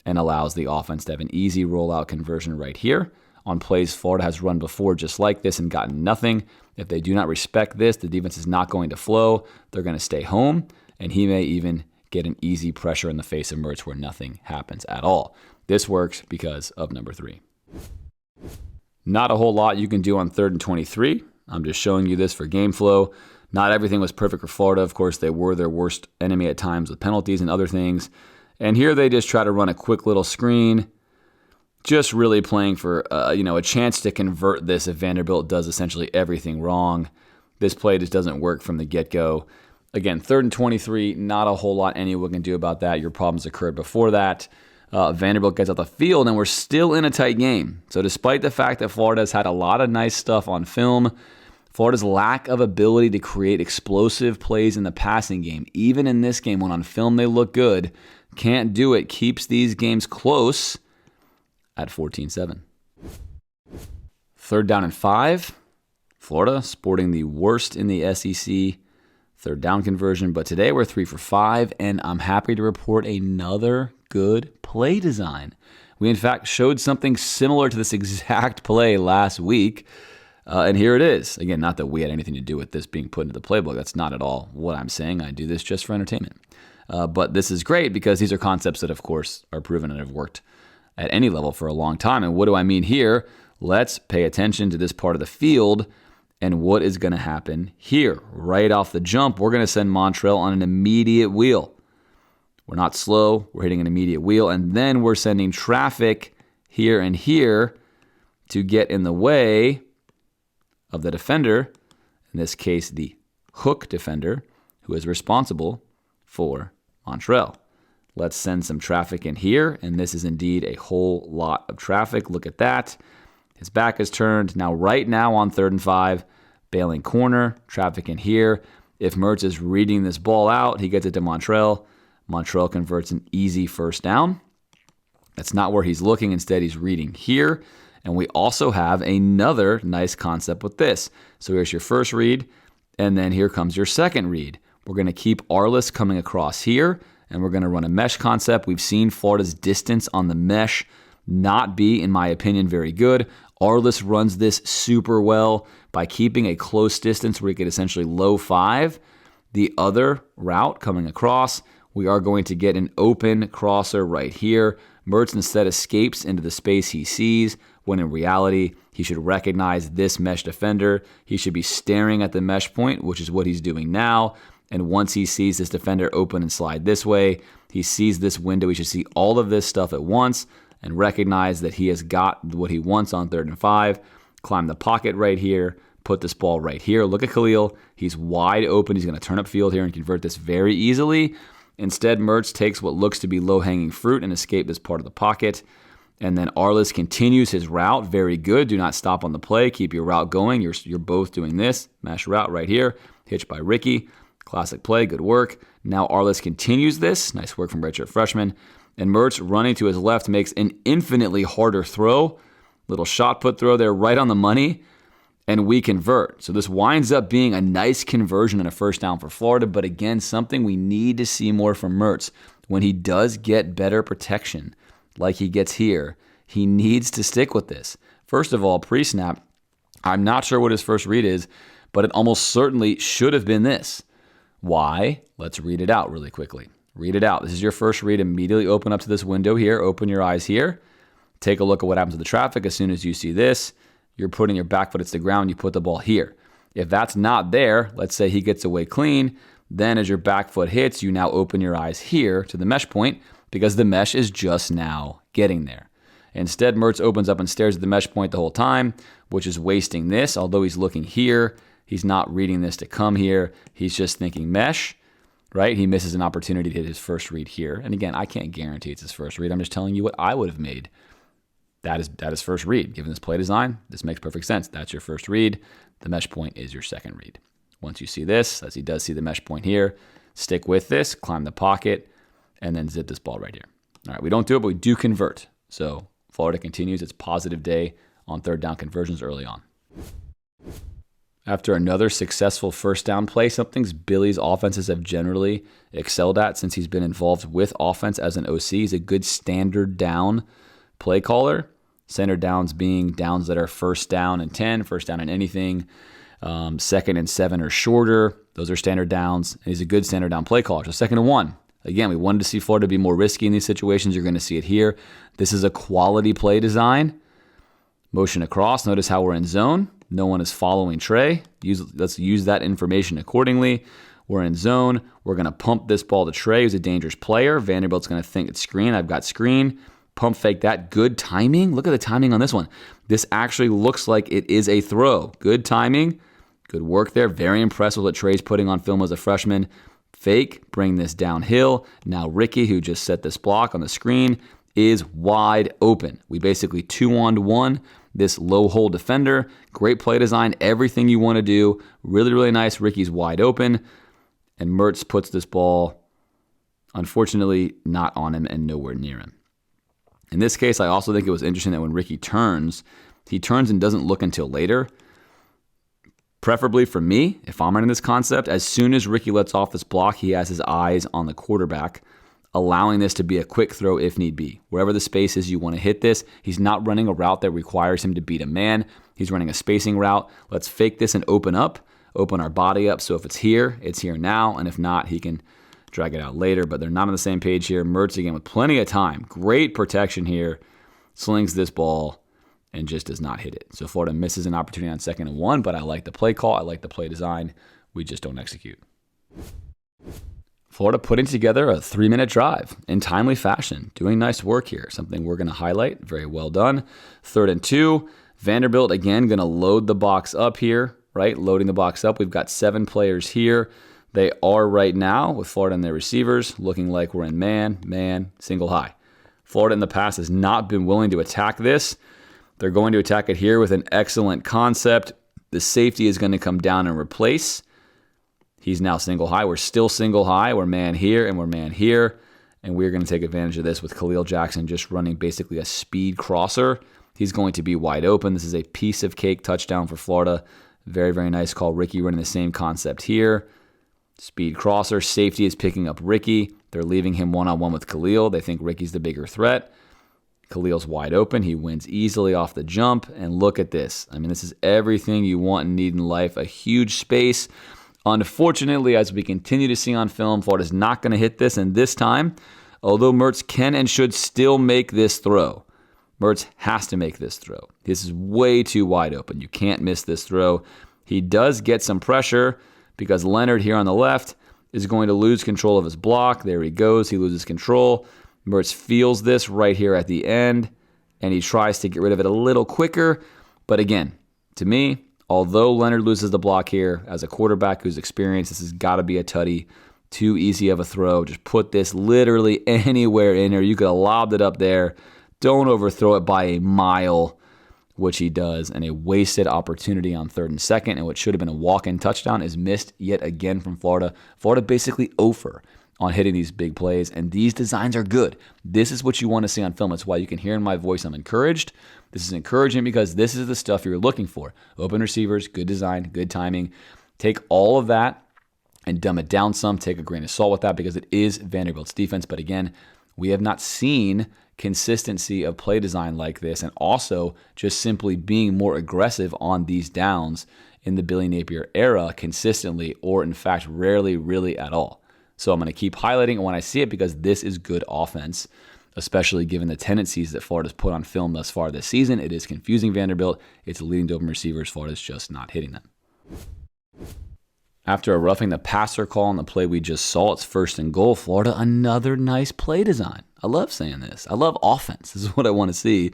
and allows the offense to have an easy rollout conversion right here on plays Florida has run before just like this and gotten nothing. If they do not respect this, the defense is not going to flow. They're going to stay home, and he may even get an easy pressure in the face of Mertz where nothing happens at all. This works because of number 3. Not a whole lot you can do on 3rd and 23. I'm just showing you this for game flow. Not everything was perfect for Florida. Of course, they were their worst enemy at times with penalties and other things. And here they just try to run a quick little screen, just really playing for a chance to convert this if Vanderbilt does essentially everything wrong. This play just doesn't work from the get-go. Again, 3rd and 23, not a whole lot anyone can do about that. Your problems occurred before that. Vanderbilt gets out the field, and we're still in a tight game. So despite the fact that Florida's had a lot of nice stuff on film, Florida's lack of ability to create explosive plays in the passing game, even in this game when on film they look good, can't do it, keeps these games close at 14-7. 3rd down and 5. Florida sporting the worst in the SEC 3rd down conversion, but today we're 3 for 5, and I'm happy to report another good play design. We, in fact, showed something similar to this exact play last week, and here it is. Again, not that we had anything to do with this being put into the playbook. That's not at all what I'm saying. I do this just for entertainment. But this is great because these are concepts that, of course, are proven and have worked at any level for a long time. And what do I mean here? Let's pay attention to this part of the field and what is going to happen here. Right off the jump, we're going to send Montrell on an immediate wheel. We're not slow. We're hitting an immediate wheel. And then we're sending traffic here and here to get in the way of the defender, in this case, the hook defender, who is responsible for Montrell. Let's send some traffic in here, and this is indeed a whole lot of traffic. Look at that. His back is turned. Now, right now on 3rd and 5, bailing corner, traffic in here. If Mertz is reading this ball out, he gets it to Montrell. Montrell converts an easy 1st down. That's not where he's looking. Instead, he's reading here. And we also have another nice concept with this. So here's your first read, and then here comes your second read. We're going to keep Arliss coming across here, and we're going to run a mesh concept. We've seen Florida's distance on the mesh not be, in my opinion, very good. Arliss runs this super well by keeping a close distance where he could essentially low 5. The other route coming across, we are going to get an open crosser right here. Mertz instead escapes into the space he sees, when in reality, he should recognize this mesh defender. He should be staring at the mesh point, which is what he's doing now. And once he sees this defender open and slide this way, he sees this window. He should see all of this stuff at once and recognize that he has got what he wants on 3rd and 5. Climb the pocket right here, put this ball right here. Look at Khalil. He's wide open. He's going to turn up field here and convert this very easily. Instead, Mertz takes what looks to be low-hanging fruit and escape this part of the pocket. And then Arliss continues his route. Very good. Do not stop on the play. Keep your route going. You're both doing this. Mesh route right here. Hitch by Ricky. Classic play. Good work. Now Arliss continues this. Nice work from redshirt freshman. And Mertz running to his left makes an infinitely harder throw. Little shot put throw there right on the money. And we convert. So this winds up being a nice conversion and a 1st down for Florida. But again, something we need to see more from Mertz. When he does get better protection, like he gets here, he needs to stick with this. First of all, pre-snap, I'm not sure what his first read is, but it almost certainly should have been this. Why? Let's read it out really quickly. Read it out. This is your first read. Immediately open up to this window here. Open your eyes here. Take a look at what happens to the traffic. As soon as you see this, you're putting your back foot to the ground. You put the ball here. If that's not there, let's say he gets away clean, then as your back foot hits, you now open your eyes here to the mesh point because the mesh is just now getting there. Instead, Mertz opens up and stares at the mesh point the whole time, which is wasting this. Although he's looking here, he's not reading this to come here. He's just thinking mesh, right? He misses an opportunity to hit his first read here. And again, I can't guarantee it's his first read. I'm just telling you what I would have made. That is first read. Given this play design, this makes perfect sense. That's your first read. The mesh point is your second read. Once you see this, as he does see the mesh point here, stick with this, climb the pocket, and then zip this ball right here. All right, we don't do it, but we do convert. So Florida continues its positive day on 3rd down conversions early on. After another successful first down play, something Billy's offenses have generally excelled at since he's been involved with offense as an OC. He's a good standard down play caller. Standard downs being downs that are first down and 10, first down and anything, second and 7 or shorter. Those are standard downs. And he's a good standard down play caller. So 2nd and 1. Again, we wanted to see Florida be more risky in these situations. You're going to see it here. This is a quality play design. Motion across. Notice how we're in zone. No one is following Trey. Let's use that information accordingly. We're in zone. We're going to pump this ball to Trey, who's a dangerous player. Vanderbilt's going to think it's screen. I've got screen. Pump fake that. Good timing. Look at the timing on this one. This actually looks like it is a throw. Good timing. Good work there. Very impressed with what Trey's putting on film as a freshman. Fake. Bring this downhill. Now Ricky, who just set this block on the screen, is wide open. We basically 2-on-1 this low hole defender. Great play design. Everything you want to do. Really, really nice. Ricky's wide open. And Mertz puts this ball, unfortunately, not on him and nowhere near him. In this case, I also think it was interesting that when Ricky turns, he turns and doesn't look until later. Preferably for me, if I'm running this concept, as soon as Ricky lets off this block, he has his eyes on the quarterback, allowing this to be a quick throw if need be. Wherever the space is you want to hit this, he's not running a route that requires him to beat a man. He's running a spacing route. Let's fake this and open our body up. So if it's here now. And if not, he can drag it out later. But they're not on the same page here. Mertz again with plenty of time. Great protection here. Slings this ball and just does not hit it. So Florida misses an opportunity on 2nd and 1, but I like the play call. I like the play design. We just don't execute. Florida putting together a 3-minute drive in timely fashion. Doing nice work here. Something we're going to highlight. Very well done. 3rd and 2. Vanderbilt, again, going to load the box up here, right? Loading the box up. We've got 7 players here. They are right now, with Florida and their receivers, looking like we're in man, single high. Florida in the past has not been willing to attack this. They're going to attack it here with an excellent concept. The safety is going to come down and replace. He's now single high. We're still single high. We're man here and we're man here. And we're going to take advantage of this with Khalil Jackson just running basically a speed crosser. He's going to be wide open. This is a piece of cake touchdown for Florida. Very, very nice call. Ricky running the same concept here. Speed crosser. Safety is picking up Ricky. They're leaving him one-on-one with Khalil. They think Ricky's the bigger threat. Khalil's wide open. He wins easily off the jump. And look at this. I mean, this is everything you want and need in life. A huge space. Unfortunately, as we continue to see on film, Florida's not going to hit this. And this time, although Mertz can and should still make this throw, Mertz has to make this throw. This is way too wide open. You can't miss this throw. He does get some pressure because Leonard here on the left is going to lose control of his block. There he goes. He loses control. Mertz feels this right here at the end, and he tries to get rid of it a little quicker. But again, to me, although Leonard loses the block here, as a quarterback who's experienced, this has got to be a tutty. Too easy of a throw. Just put this literally anywhere in there. You could have lobbed it up there. Don't overthrow it by a mile, which he does. And a wasted opportunity on 3rd and 2nd, and what should have been a walk-in touchdown is missed yet again from Florida. Florida basically over on hitting these big plays, and these designs are good. This is what you want to see on film. That's why you can hear in my voice I'm encouraged. This is encouraging because this is the stuff you're looking for. Open receivers, good design, good timing. Take all of that and dumb it down some. Take a grain of salt with that because it is Vanderbilt's defense. But again, we have not seen consistency of play design like this, and also just simply being more aggressive on these downs in the Billy Napier era consistently, or in fact, rarely really at all. So I'm going to keep highlighting it when I see it because this is good offense, especially given the tendencies that Florida's put on film thus far this season. It is confusing Vanderbilt. It's leading to open receivers. Florida's just not hitting them. After a roughing the passer call on the play we just saw, it's 1st and goal. Florida, another nice play design. I love saying this. I love offense. This is what I want to see.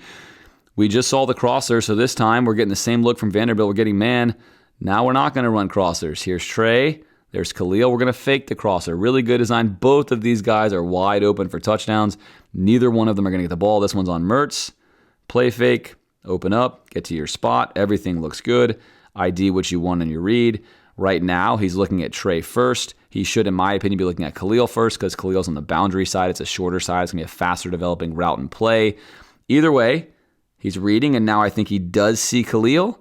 We just saw the crosser, so this time we're getting the same look from Vanderbilt. We're getting man. Now we're not going to run crossers. Here's Trey. There's Khalil. We're going to fake the crosser. Really good design. Both of these guys are wide open for touchdowns. Neither one of them are going to get the ball. This one's on Mertz. Play fake. Open up. Get to your spot. Everything looks good. ID what you want in your read. Right now, he's looking at Trey first. He should, in my opinion, be looking at Khalil first because Khalil's on the boundary side. It's a shorter side. It's going to be a faster developing route and play. Either way, he's reading, and now I think he does see Khalil.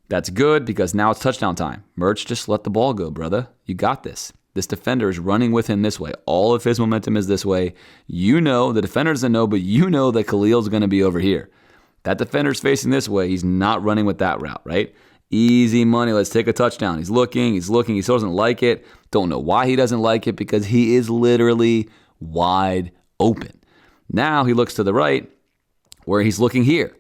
That's good because now it's touchdown time. Mertz, just let the ball go, brother. You got this. This defender is running with him this way. All of his momentum is this way. You know, the defender doesn't know, but you know that Khalil's going to be over here. That defender's facing this way. He's not running with that route, right? Easy money. Let's take a touchdown. He's looking. He still doesn't like it. Don't know why he doesn't like it because he is literally wide open. Now he looks to the right where he's looking here.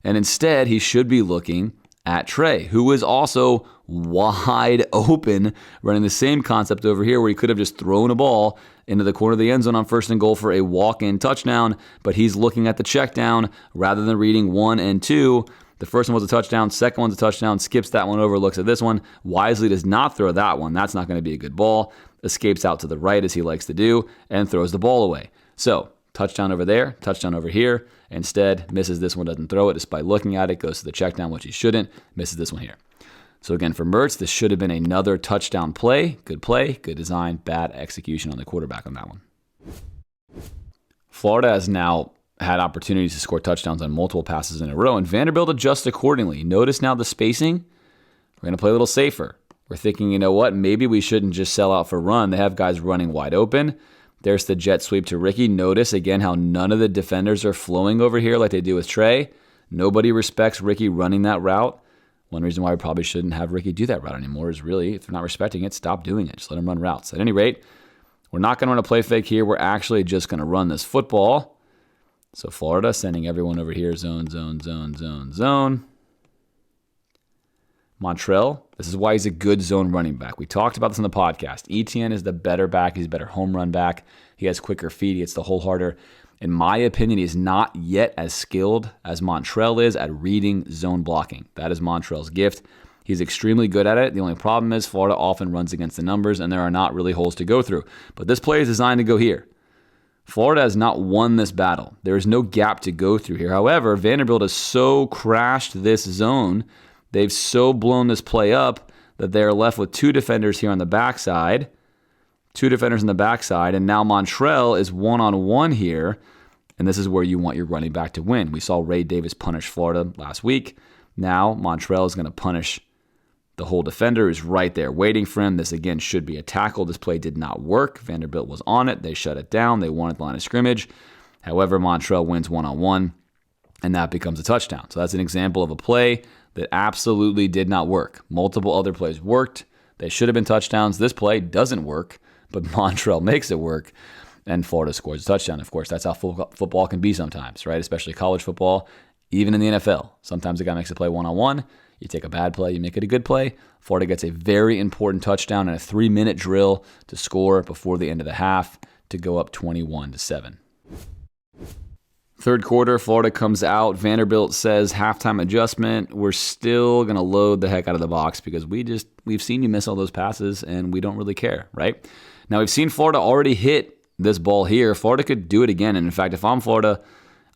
And instead, he should be looking at Trey, who is also wide open, running the same concept over here where he could have just thrown a ball into the corner of the end zone on 1st and goal for a walk-in touchdown, but he's looking at the check down rather than reading 1 and 2. The first one was a touchdown, second one's a touchdown, skips that one over, looks at this one, wisely does not throw that one. That's not going to be a good ball. Escapes out to the right as he likes to do and throws the ball away. So, touchdown over there, touchdown over here. Instead, misses this one, doesn't throw it despite looking at it, goes to the check down, which he shouldn't, misses this one here. So again, for Mertz, this should have been another touchdown play, good design, bad execution on the quarterback on that one. Florida has now had opportunities to score touchdowns on multiple passes in a row, and Vanderbilt adjusts accordingly. Notice now the spacing. We're going to play a little safer. We're thinking, you know what, maybe we shouldn't just sell out for run. They have guys running wide open. There's the jet sweep to Ricky. Notice again how none of the defenders are flowing over here like they do with Trey. Nobody respects Ricky running that route. One reason why we probably shouldn't have Ricky do that route anymore is really, if they're not respecting it, stop doing it. Just let him run routes. At any rate, we're not going to run a play fake here. We're actually just going to run this football. So Florida sending everyone over here, zone. Montrell, this is why he's a good zone running back. We talked about this on the podcast. Etienne is the better back. He's a better home run back. He has quicker feet. He hits the hole harder. In my opinion, he's not yet as skilled as Montrell is at reading zone blocking. That is Montrell's gift. He's extremely good at it. The only problem is Florida often runs against the numbers, and there are not really holes to go through. But this play is designed to go here. Florida has not won this battle. There is no gap to go through here. However, Vanderbilt has so crashed this zone, they've so blown this play up that they are left with two defenders here on the backside. And now Montrell is one-on-one here, and this is where you want your running back to win. We saw Ray Davis punish Florida last week. Now Montrell is going to punish the whole defender who's right there waiting for him. This, again, should be a tackle. This play did not work. Vanderbilt was on it. They shut it down. They won at the line of scrimmage. However, Montrell wins one-on-one, and that becomes a touchdown. So that's an example of a play that absolutely did not work. Multiple other plays worked. They should have been touchdowns. This play doesn't work, but Montrell makes it work, and Florida scores a touchdown. Of course, that's how football can be sometimes, right? Especially college football, even in the NFL. Sometimes a guy makes a play one-on-one. You take a bad play, you make it a good play. Florida gets a very important touchdown and a 3-minute drill to score before the end of the half to go up 21-7. Third quarter, Florida comes out. Vanderbilt says halftime adjustment. We're still going to load the heck out of the box because we've seen you miss all those passes and we don't really care, right? Now, we've seen Florida already hit this ball here. Florida could do it again. And in fact, if I'm Florida,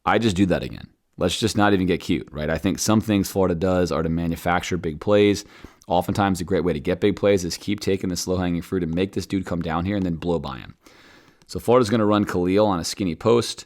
I just do that again. Let's just not even get cute, right? I think some things Florida does are to manufacture big plays. Oftentimes, a great way to get big plays is keep taking the slow-hanging fruit and make this dude come down here and then blow by him. So Florida's going to run Khalil on a skinny post.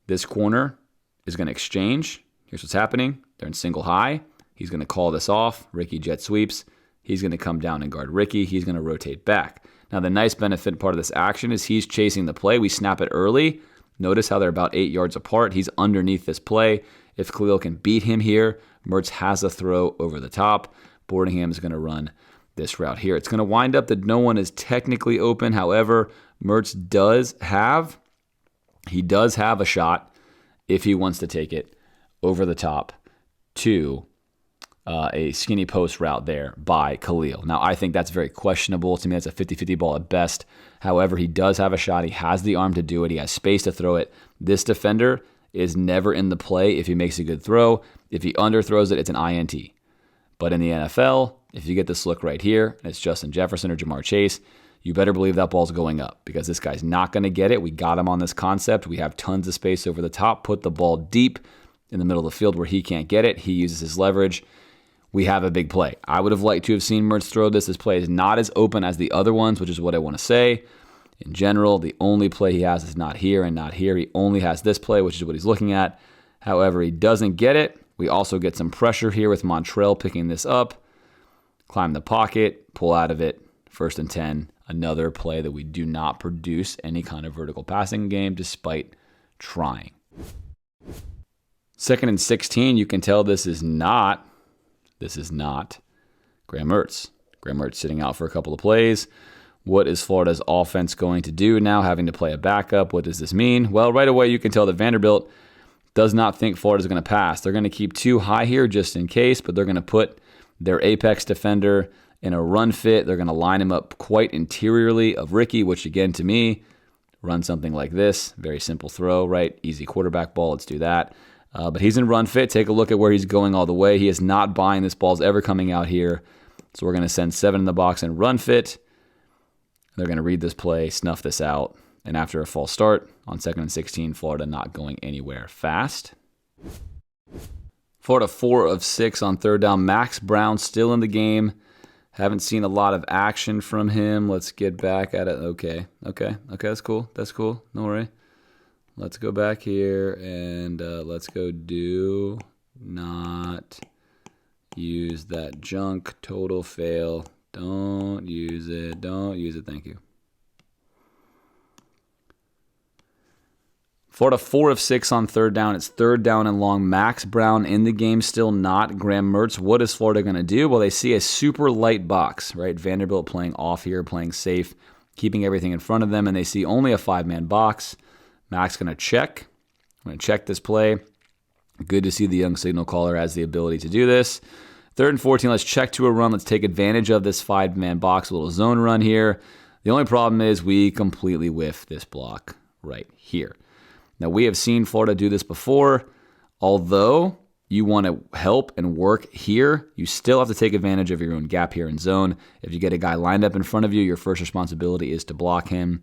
This corner is going to exchange. Here's what's happening. They're in single high. He's going to call this off. Ricky jet sweeps. He's going to come down and guard Ricky. He's going to rotate back. Now, the nice benefit part of this action is he's chasing the play. We snap it early. Notice how they're about 8 yards apart. He's underneath this play. If Khalil can beat him here, Mertz has a throw over the top. Boardingham is going to run this route here. It's going to wind up that no one is technically open. However, Mertz does have a shot if he wants to take it over the top to a skinny post route there by Khalil. Now, I think that's very questionable. To me, that's a 50-50 ball at best. However, he does have a shot. He has the arm to do it. He has space to throw it. This defender is never in the play if he makes a good throw. If he underthrows it, it's an INT. But in the NFL, if you get this look right here, and it's Justin Jefferson or Jamar Chase, you better believe that ball's going up because this guy's not going to get it. We got him on this concept. We have tons of space over the top. Put the ball deep in the middle of the field where he can't get it. He uses his leverage. We have a big play. I would have liked to have seen Mertz throw this. This play is not as open as the other ones, which is what I want to say. In general, the only play he has is not here and not here. He only has this play, which is what he's looking at. However, he doesn't get it. We also get some pressure here with Montrell picking this up. Climb the pocket, pull out of it. 1st and 10. Another play that we do not produce any kind of vertical passing game despite trying. 2nd and 16. You can tell this is not Graham Mertz. Graham Mertz sitting out for a couple of plays. What is Florida's offense going to do now, having to play a backup? What does this mean? Well, right away you can tell that Vanderbilt does not think Florida's going to pass. They're going to keep 2 high here just in case, but they're going to put their apex defender in a run fit. They're going to line him up quite interiorly of Ricky, which again, to me, run something like this. Very simple throw, right? Easy quarterback ball. Let's do that. But he's in run fit. Take a look at where he's going all the way. He is not buying this ball's ever coming out here. So we're going to send 7 in the box and run fit. They're going to read this play, snuff this out. And after a false start on 2nd and 16, Florida not going anywhere fast. Florida 4 of 6 on 3rd down. Max Brown still in the game. Haven't seen a lot of action from him. Let's get back at it. Okay, that's cool. No worry. Let's go back here and let's go do not use that junk. Total fail. Don't use it. Thank you. Florida 4 of 6 on 3rd down. It's 3rd down and long. Max Brown in the game still, not Graham Mertz. What is Florida going to do? Well, they see a super light box, right? Vanderbilt playing off here, playing safe, keeping everything in front of them, and they see only a 5-man box. Max going to check. I'm going to check this play. Good to see the young signal caller has the ability to do this. 3rd and 14, let's check to a run. Let's take advantage of this 5-man box, a little zone run here. The only problem is we completely whiff this block right here. Now, we have seen Florida do this before. Although you want to help and work here, you still have to take advantage of your own gap here in zone. If you get a guy lined up in front of you, your first responsibility is to block him.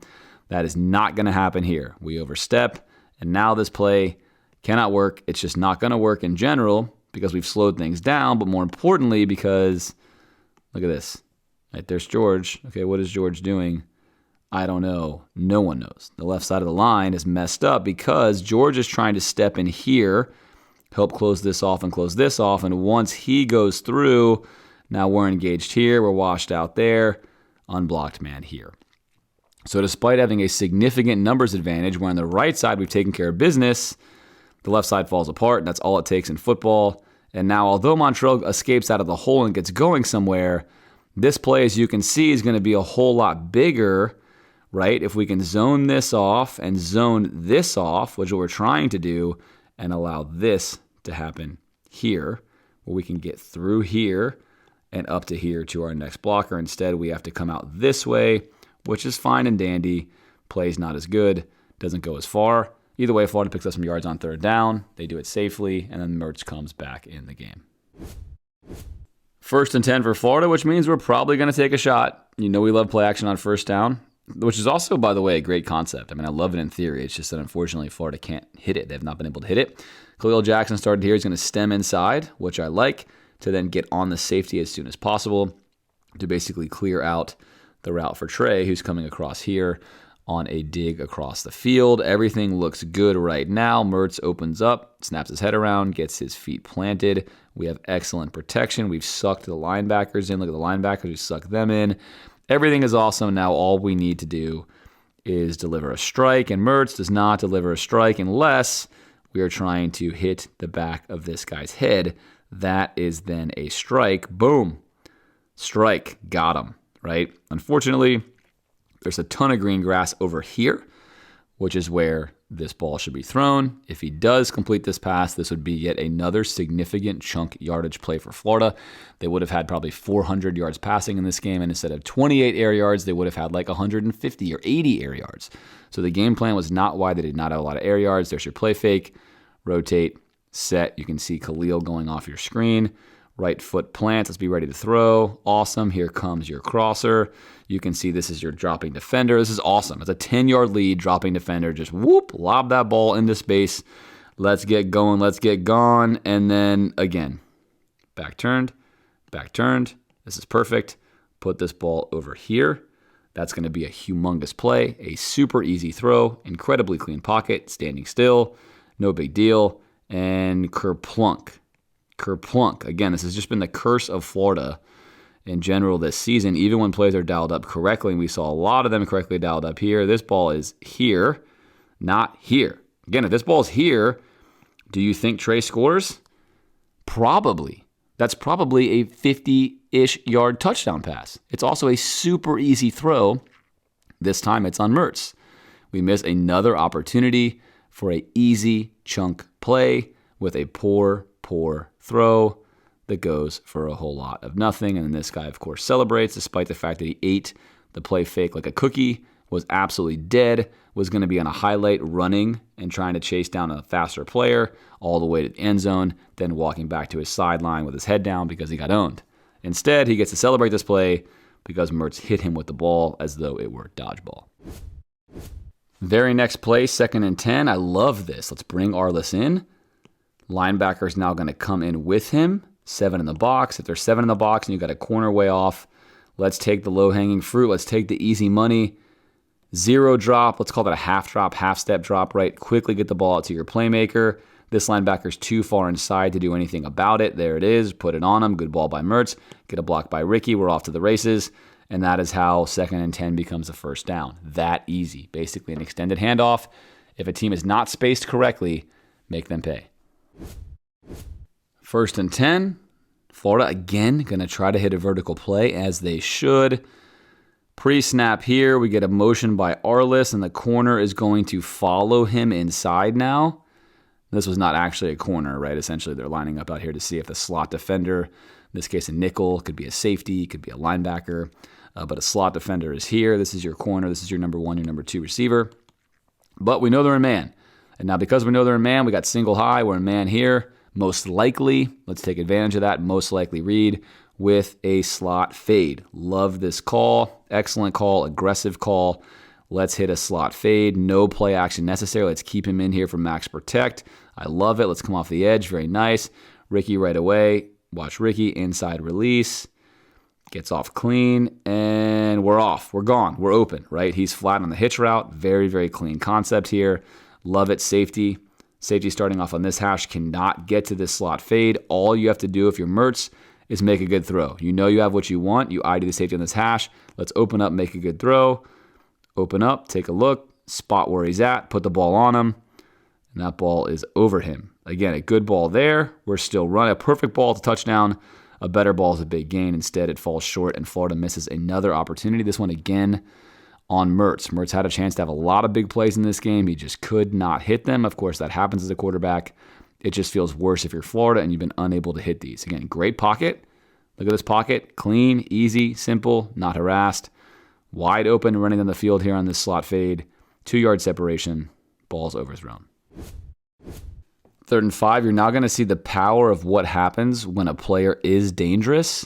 That is not going to happen here. We overstep, and now this play cannot work. It's just not going to work in general because we've slowed things down, but more importantly because, look at this. Right, there's George. Okay, what is George doing? I don't know. No one knows. The left side of the line is messed up because George is trying to step in here, help close this off and close this off, and once he goes through, now we're engaged here, we're washed out there, unblocked man here. So despite having a significant numbers advantage, where on the right side we've taken care of business, the left side falls apart, and that's all it takes in football. And now, although Montrell escapes out of the hole and gets going somewhere, this play, as you can see, is going to be a whole lot bigger, right? If we can zone this off and zone this off, which is what we're trying to do, and allow this to happen here, where we can get through here and up to here to our next blocker. Instead, we have to come out this way, which is fine and dandy. Play's not as good, doesn't go as far. Either way, Florida picks up some yards on 3rd down. They do it safely, and then Mertz comes back in the game. 1st and 10 for Florida, which means we're probably going to take a shot. You know we love play action on 1st down, which is also, by the way, a great concept. I mean, I love it in theory. It's just that, unfortunately, Florida can't hit it. They've not been able to hit it. Khalil Jackson started here. He's going to stem inside, which I like, to then get on the safety as soon as possible to basically clear out the route for Trey, who's coming across here on a dig across the field. Everything looks good right now. Mertz opens up, snaps his head around, gets his feet planted. We have excellent protection. We've sucked the linebackers in. Look at the linebackers. We sucked them in. Everything is awesome. Now all we need to do is deliver a strike, and Mertz does not deliver a strike unless we are trying to hit the back of this guy's head. That is then a strike. Boom. Strike. Got him, right? Unfortunately, there's a ton of green grass over here, which is where this ball should be thrown. If he does complete this pass, this would be yet another significant chunk yardage play for Florida. They would have had probably 400 yards passing in this game, and instead of 28 air yards, they would have had like 150 or 80 air yards. So the game plan was not why they did not have a lot of air yards. There's your play fake, rotate, set. You can see Khalil going off your screen. Right foot plant. Let's be ready to throw. Awesome. Here comes your crosser. You can see this is your dropping defender. This is awesome. It's a 10-yard lead. Dropping defender. Just whoop, lob that ball into space. Let's get going. Let's get gone. And then again, back turned, back turned. This is perfect. Put this ball over here. That's going to be a humongous play. A super easy throw. Incredibly clean pocket. Standing still. No big deal. And kerplunk. Kerplunk. Again, this has just been the curse of Florida in general this season, even when plays are dialed up correctly. And we saw a lot of them correctly dialed up here. This ball is here, not here. Again, if this ball is here, do you think Trey scores? Probably. That's probably a 50-ish yard touchdown pass. It's also a super easy throw. This time it's on Mertz. We miss another opportunity for an easy chunk play with a poor throw that goes for a whole lot of nothing. And then this guy, of course, celebrates despite the fact that he ate the play fake like a cookie, was absolutely dead, was going to be on a highlight running and trying to chase down a faster player all the way to the end zone, then walking back to his sideline with his head down because he got owned. Instead, he gets to celebrate this play because Mertz hit him with the ball as though it were dodgeball. Very next play, 2nd and 10. I love this. Let's bring Arliss in. Linebacker's now going to come in with him. 7 in the box. If there's 7 in the box and you got a corner way off, let's take the low-hanging fruit. Let's take the easy money. 0 drop. Let's call that a half drop, half-step drop, right? Quickly get the ball out to your playmaker. This linebacker's too far inside to do anything about it. There it is. Put it on him. Good ball by Mertz. Get a block by Ricky. We're off to the races. And that is how 2nd and 10 becomes a first down. That easy. Basically an extended handoff. If a team is not spaced correctly, make them pay. 1st and 10. Florida, again, going to try to hit a vertical play, as they should. Pre-snap here, we get a motion by Arliss, and the corner is going to follow him inside now. This was not actually a corner, right? Essentially, they're lining up out here to see if the slot defender, in this case a nickel, could be a safety, could be a linebacker, but a slot defender is here. This is your corner. This is your number 1, your number 2 receiver. But we know they're in man. And now because we know they're in man, we got single high. We're in man here. Most likely, let's take advantage of that, most likely read with a slot fade. Love this call. Excellent call, aggressive call. Let's hit a slot fade. No play action necessary. Let's keep him in here for max protect. I love it. Let's come off the edge. Very nice. Ricky right away. Watch Ricky. Inside release. Gets off clean. And we're off. We're gone. We're open, right? He's flat on the hitch route. Very, very clean concept here. Love it. Safety. Safety starting off on this hash cannot get to this slot fade. All you have to do if you're Mertz is make a good throw. You know you have what you want. You ID the safety on this hash. Let's open up, make a good throw. Open up, take a look, spot where he's at, put the ball on him, and that ball is over him. Again, a good ball there. We're still running. A perfect ball to touchdown. A better ball is a big gain. Instead, it falls short, and Florida misses another opportunity. This one again on Mertz. Mertz had a chance to have a lot of big plays in this game. He just could not hit them. Of course, that happens as a quarterback. It just feels worse if you're Florida and you've been unable to hit these. Again, great pocket. Look at this pocket. Clean, easy, simple, not harassed. Wide open, running on the field here on this slot fade. 2-yard separation. Ball's overthrown. 3rd and 5. You're now going to see the power of what happens when a player is dangerous,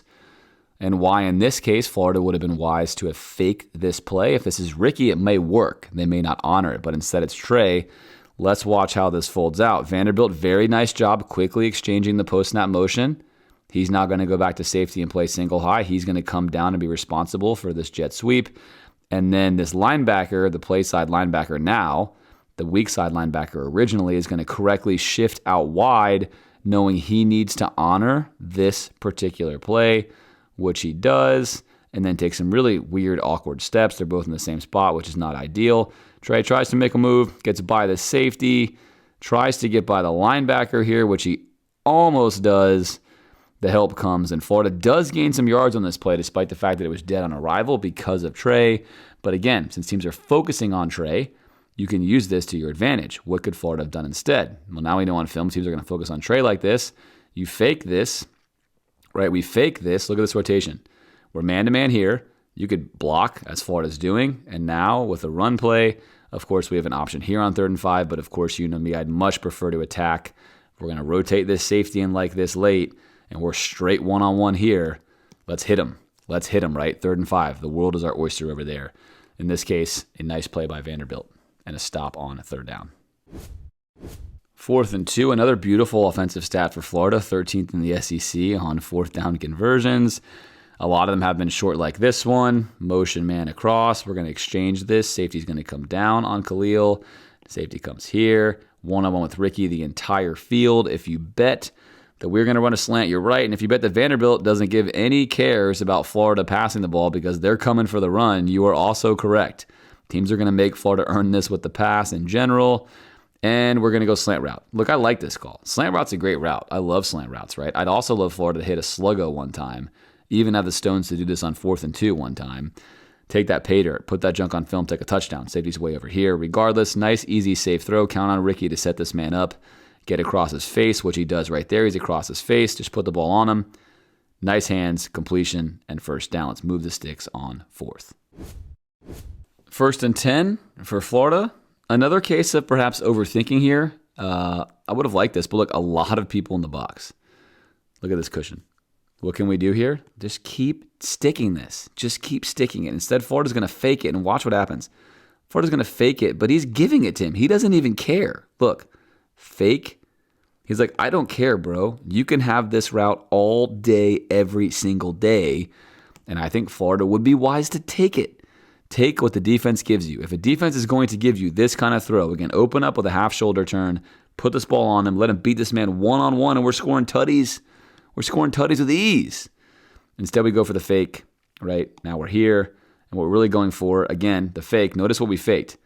and why in this case Florida would have been wise to have faked this play. If this is Ricky, it may work. They may not honor it, but instead it's Trey. Let's watch how this folds out. Vanderbilt, very nice job quickly exchanging the post-snap motion. He's now going to go back to safety and play single high. He's going to come down and be responsible for this jet sweep. And then this linebacker, the play side linebacker now, the weak side linebacker originally, is going to correctly shift out wide, knowing he needs to honor this particular play, which he does, and then take some really weird, awkward steps. They're both in the same spot, which is not ideal. Trey tries to make a move, gets by the safety, tries to get by the linebacker here, which he almost does. The help comes, and Florida does gain some yards on this play, despite the fact that it was dead on arrival because of Trey. But again, since teams are focusing on Trey, you can use this to your advantage. What could Florida have done instead? Well, now we know on film teams are going to focus on Trey like this. You fake this, right? We fake this. Look at this rotation. We're man-to-man here. You could block, as Florida's doing. And now with a run play, of course, we have an option here on 3rd and 5. But of course, you know me, I'd much prefer to attack. We're going to rotate this safety in like this late, and we're straight one-on-one here. Let's hit him. Let's hit him, right? 3rd and 5. The world is our oyster over there. In this case, a nice play by Vanderbilt and a stop on a 3rd down. 4th and 2, another beautiful offensive stat for Florida, 13th in the SEC on 4th down conversions. A lot of them have been short like this one. Motion man across. We're going to exchange this. Safety's going to come down on Khalil. Safety comes here. One-on-one with Ricky the entire field. If you bet that we're going to run a slant, you're right. And if you bet that Vanderbilt doesn't give any cares about Florida passing the ball because they're coming for the run, you are also correct. Teams are going to make Florida earn this with the pass in general, and we're going to go slant route. Look, I like this call. Slant route's a great route. I love slant routes, right? I'd also love Florida to hit a sluggo one time, even have the stones to do this on 4th and 2 one time. Take that pay dirt, put that junk on film, take a touchdown. Safety's way over here. Regardless, nice, easy, safe throw. Count on Ricky to set this man up. Get across his face, which he does right there. He's across his face. Just put the ball on him. Nice hands, completion, and first down. Let's move the sticks on 4th. 1st and 10 for Florida. Another case of perhaps overthinking here. I would have liked this, but look, a lot of people in the box. Look at this cushion. What can we do here? Just keep sticking this. Just keep sticking it. Instead, Florida's going to fake it, and watch what happens. Florida's going to fake it, but he's giving it to him. He doesn't even care. Look. Fake. He's like, I don't care, bro. You can have this route all day, every single day. And I think Florida would be wise to take it. Take what the defense gives you. If a defense is going to give you this kind of throw, again, open up with a half shoulder turn, put this ball on him, let him beat this man one-on-one, and we're scoring tutties. We're scoring tutties with ease. Instead, we go for the fake, right? Now we're here. And what we're really going for, again, the fake. Notice what we faked.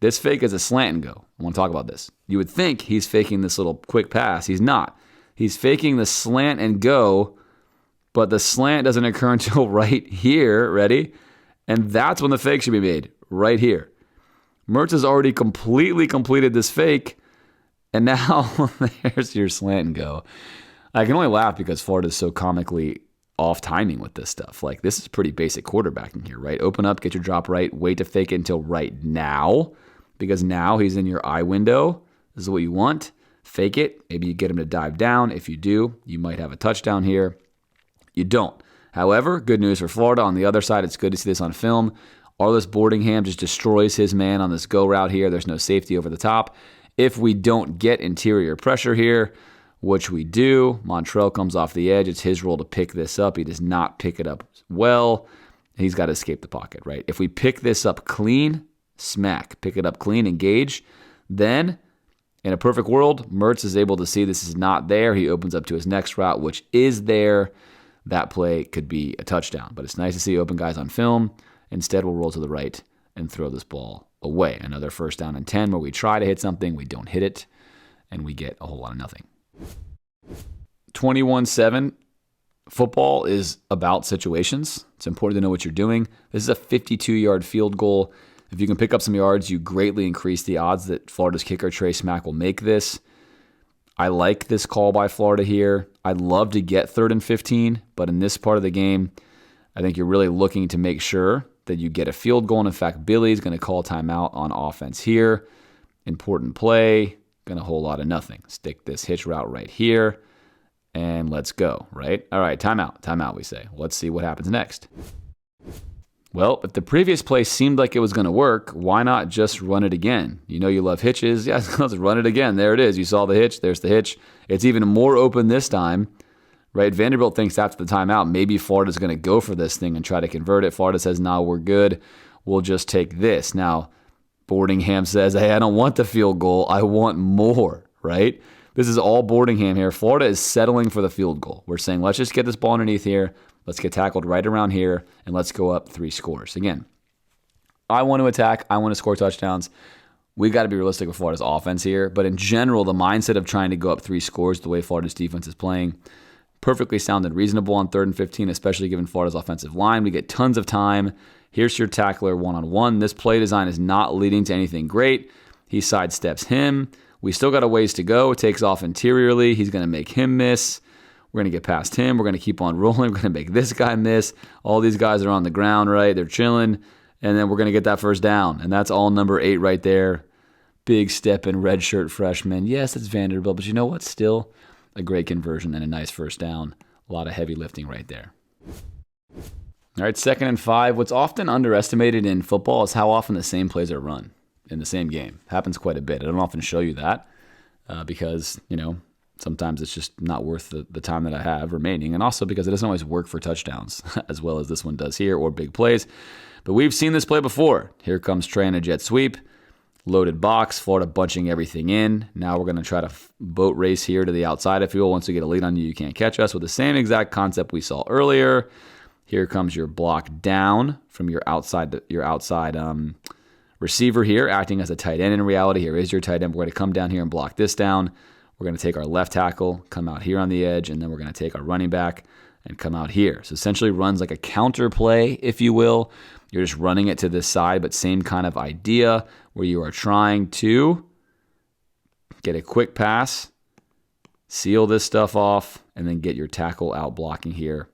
This fake is a slant and go. I want to talk about this. You would think he's faking this little quick pass. He's not. He's faking the slant and go, but the slant doesn't occur until right here. Ready? And that's when the fake should be made, right here. Mertz has already completely completed this fake, and now there's your slant and go. I can only laugh because Florida is so comically off timing with this stuff. Like, this is pretty basic quarterbacking here, right? Open up, get your drop right, wait to fake it until right now, because now he's in your eye window. This is what you want. Fake it. Maybe you get him to dive down. If you do, you might have a touchdown here. You don't. However, good news for Florida. On the other side, it's good to see this on film. Arliss Boardingham just destroys his man on this go route here. There's no safety over the top. If we don't get interior pressure here, which we do, Montrell comes off the edge. It's his role to pick this up. He does not pick it up well. He's got to escape the pocket, right? If we pick this up clean, smack, pick it up clean, engage, then in a perfect world, Mertz is able to see this is not there. He opens up to his next route, which is there. That play could be a touchdown, but it's nice to see open guys on film. Instead, we'll roll to the right and throw this ball away. Another 1st down and 10 where we try to hit something, we don't hit it, and we get a whole lot of nothing. 21-7. Football is about situations. It's important to know what you're doing. This is a 52-yard field goal. If you can pick up some yards, you greatly increase the odds that Florida's kicker, Trey Smack, will make this. I like this call by Florida here. I'd love to get 3rd and 15, but in this part of the game, I think you're really looking to make sure that you get a field goal. And in fact, Billy's going to call timeout on offense here. Important play. Going to whole lot of nothing. Stick this hitch route right here, and let's go, right? All right, timeout, we say. Let's see what happens next. Well, if the previous play seemed like it was going to work, why not just run it again? You know you love hitches. Yeah, let's run it again. There it is. You saw the hitch. There's the hitch. It's even more open this time, right? Vanderbilt thinks after the timeout, maybe Florida's going to go for this thing and try to convert it. Florida says, no, we're good. We'll just take this. Now, Boardingham says, hey, I don't want the field goal. I want more, right? This is all Boardingham here. Florida is settling for the field goal. We're saying, let's just get this ball underneath here. Let's get tackled right around here, and let's go up 3 scores. Again, I want to attack. I want to score touchdowns. We've got to be realistic with Florida's offense here. But in general, the mindset of trying to go up 3 scores the way Florida's defense is playing, perfectly sound and reasonable on 3rd and 15, especially given Florida's offensive line. We get tons of time. Here's your tackler one-on-one. This play design is not leading to anything great. He sidesteps him. We still got a ways to go. Takes off interiorly. He's going to make him miss. We're going to get past him. We're going to keep on rolling. We're going to make this guy miss. All these guys are on the ground, right? They're chilling. And then we're going to get that 1st down. And that's all number 8 right there. Big step in redshirt freshman. Yes, it's Vanderbilt, but you know what? Still a great conversion and a nice 1st down. A lot of heavy lifting right there. All right, 2nd and 5. What's often underestimated in football is how often the same plays are run in the same game. Happens quite a bit. I don't often show you that because, sometimes it's just not worth the time that I have remaining, and also because it doesn't always work for touchdowns as well as this one does here or big plays. But we've seen this play before. Here comes Trey in a jet sweep. Loaded box, Florida bunching everything in. Now we're going to try to boat race here to the outside. If you will, once we get a lead on you, you can't catch us with the same exact concept we saw earlier. Here comes your block down from your outside receiver here, acting as a tight end in reality. Here is your tight end. We're going to come down here and block this down. We're going to take our left tackle, come out here on the edge, and then we're going to take our running back and come out here. So essentially runs like a counter play, if you will. You're just running it to this side, but same kind of idea where you are trying to get a quick pass, seal this stuff off, and then get your tackle out blocking here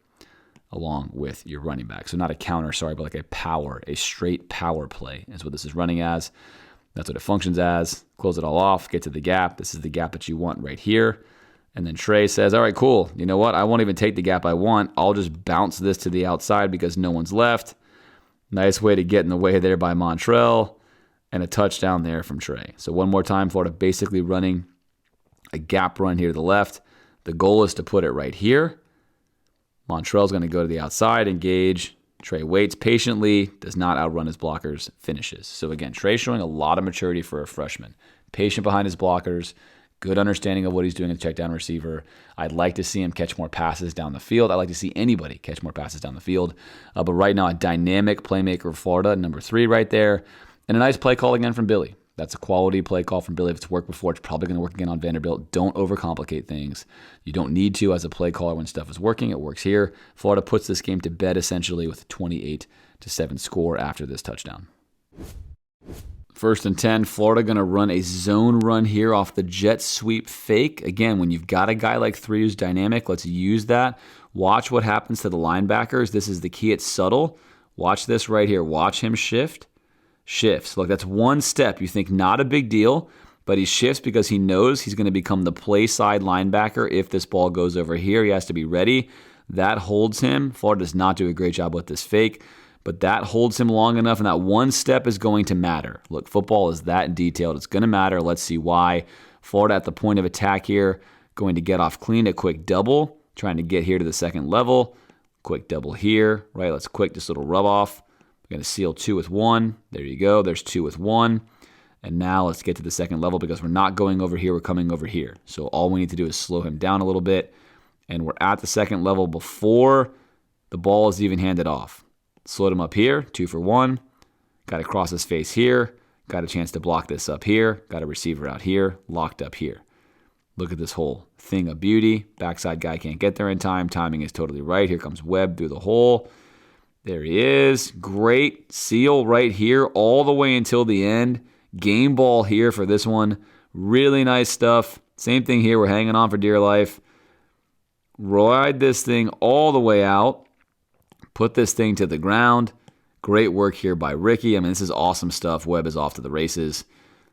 along with your running back. So not a counter, but like a straight power play is what this is running as. That's what it functions as. Close it all off, get to the gap. This is the gap that you want right here. And then Trey says, all right, cool. You know what? I won't even take the gap I want. I'll just bounce this to the outside because no one's left. Nice way to get in the way there by Montrell. And a touchdown there from Trey. So one more time, Florida basically running a gap run here to the left. The goal is to put it right here. Montrell's going to go to the outside, engage. Trey waits patiently, does not outrun his blockers, finishes. So again, Trey showing a lot of maturity for a freshman. Patient behind his blockers, good understanding of what he's doing as a check down receiver. I'd like to see him catch more passes down the field. I'd like to see anybody catch more passes down the field. But right now, a dynamic playmaker for Florida, number 3 right there. And a nice play call again from Billy. That's a quality play call from Billy. If it's worked before, it's probably going to work again on Vanderbilt. Don't overcomplicate things. You don't need to as a play caller when stuff is working. It works here. Florida puts this game to bed essentially with a 28-7 score after this touchdown. 1st and 10, Florida going to run a zone run here off the jet sweep fake. Again, when you've got a guy like 3 who's dynamic, let's use that. Watch what happens to the linebackers. This is the key. It's subtle. Watch this right here. Watch him shift. Shifts. Look, that's one step. You think not a big deal, but he shifts because he knows he's going to become the play side linebacker. If this ball goes over here, he has to be ready. That holds him. Florida does not do a great job with this fake, but that holds him long enough, and that one step is going to matter. Look, football is that detailed. It's going to matter. Let's see why. Florida at the point of attack here, going to get off clean, a quick double, trying to get here to the second level. Quick double here, right? Let's quick this little rub off. We're going to seal 2 with 1. There you go. There's 2 with 1. And now let's get to the second level because we're not going over here. We're coming over here. So all we need to do is slow him down a little bit. And we're at the second level before the ball is even handed off. Slowed him up here. 2 for 1. Got to cross his face here. Got a chance to block this up here. Got a receiver out here. Locked up here. Look at this whole thing of beauty. Backside guy can't get there in time. Timing is totally right. Here comes Webb through the hole. There he is. Great seal right here all the way until the end. Game ball here for this one. Really nice stuff. Same thing here. We're hanging on for dear life. Ride this thing all the way out. Put this thing to the ground. Great work here by Ricky. I mean, this is awesome stuff. Webb is off to the races.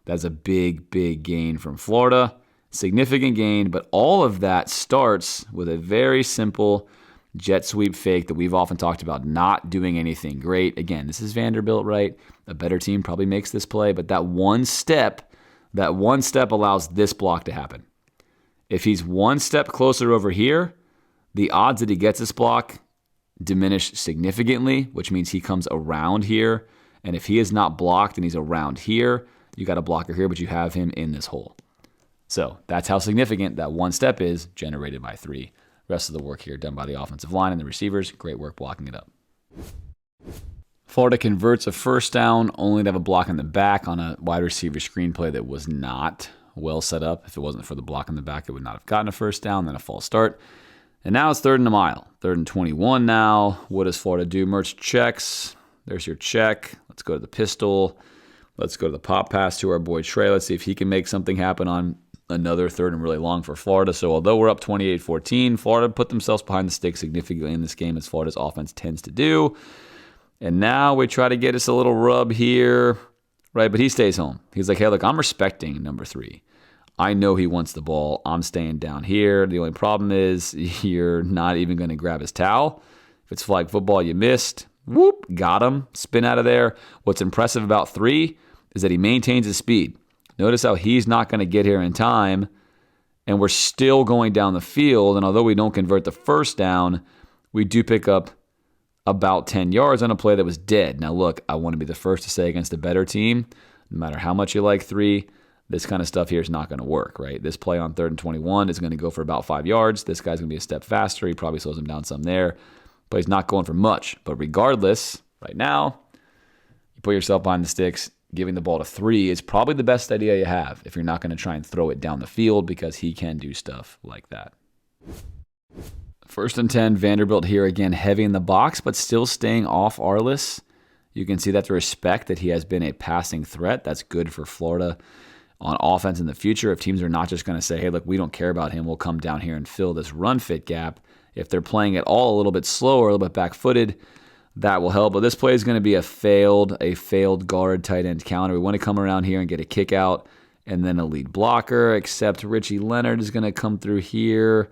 That's a big, big gain from Florida. Significant gain, but all of that starts with a very simple jet sweep fake that we've often talked about not doing anything great. Again, this is Vanderbilt, right? A better team probably makes this play, but that one step allows this block to happen. If he's one step closer over here, the odds that he gets this block diminish significantly, which means he comes around here. And if he is not blocked and he's around here, you got a blocker here, but you have him in this hole. So that's how significant that one step is, generated by 3. Rest of the work here done by the offensive line and the receivers. Great work blocking it up. Florida converts a first down, only to have a block in the back on a wide receiver screenplay that was not well set up. If it wasn't for the block in the back, it would not have gotten a first down, then a false start. And now it's 3rd and a mile. 3rd and 21 now. What does Florida do? Mertz checks. There's your check. Let's go to the pistol. Let's go to the pop pass to our boy Trey. Let's see if he can make something happen on another 3rd and really long for Florida. So although we're up 28-14, Florida put themselves behind the sticks significantly in this game, as Florida's offense tends to do. And now we try to get us a little rub here, right? But he stays home. He's like, hey, look, I'm respecting number 3. I know he wants the ball. I'm staying down here. The only problem is you're not even going to grab his towel. If it's flag football, you missed. Whoop, got him. Spin out of there. What's impressive about 3 is that he maintains his speed. Notice how he's not going to get here in time, and we're still going down the field. And although we don't convert the first down, we do pick up about 10 yards on a play that was dead. Now, look, I want to be the first to say against a better team, No matter how much you like 3, this kind of stuff here is not going to work, right? This play on 3rd and 21 is going to go for about 5 yards. This guy's going to be a step faster. He probably slows him down some there, but he's not going for much. But regardless, right now, you put yourself behind the sticks. Giving the ball to 3 is probably the best idea you have if you're not going to try and throw it down the field, because he can do stuff like that. 1st and 10, Vanderbilt here again, heavy in the box, but still staying off Arliss. You can see that the respect that he has been a passing threat. That's good for Florida on offense in the future. If teams are not just going to say, hey, look, we don't care about him, we'll come down here and fill this run fit gap. If they're playing it all a little bit slower, a little bit back-footed, that will help. But this play is going to be a failed guard tight end counter. We want to come around here and get a kick out and then a lead blocker, except Richie Leonard is going to come through here.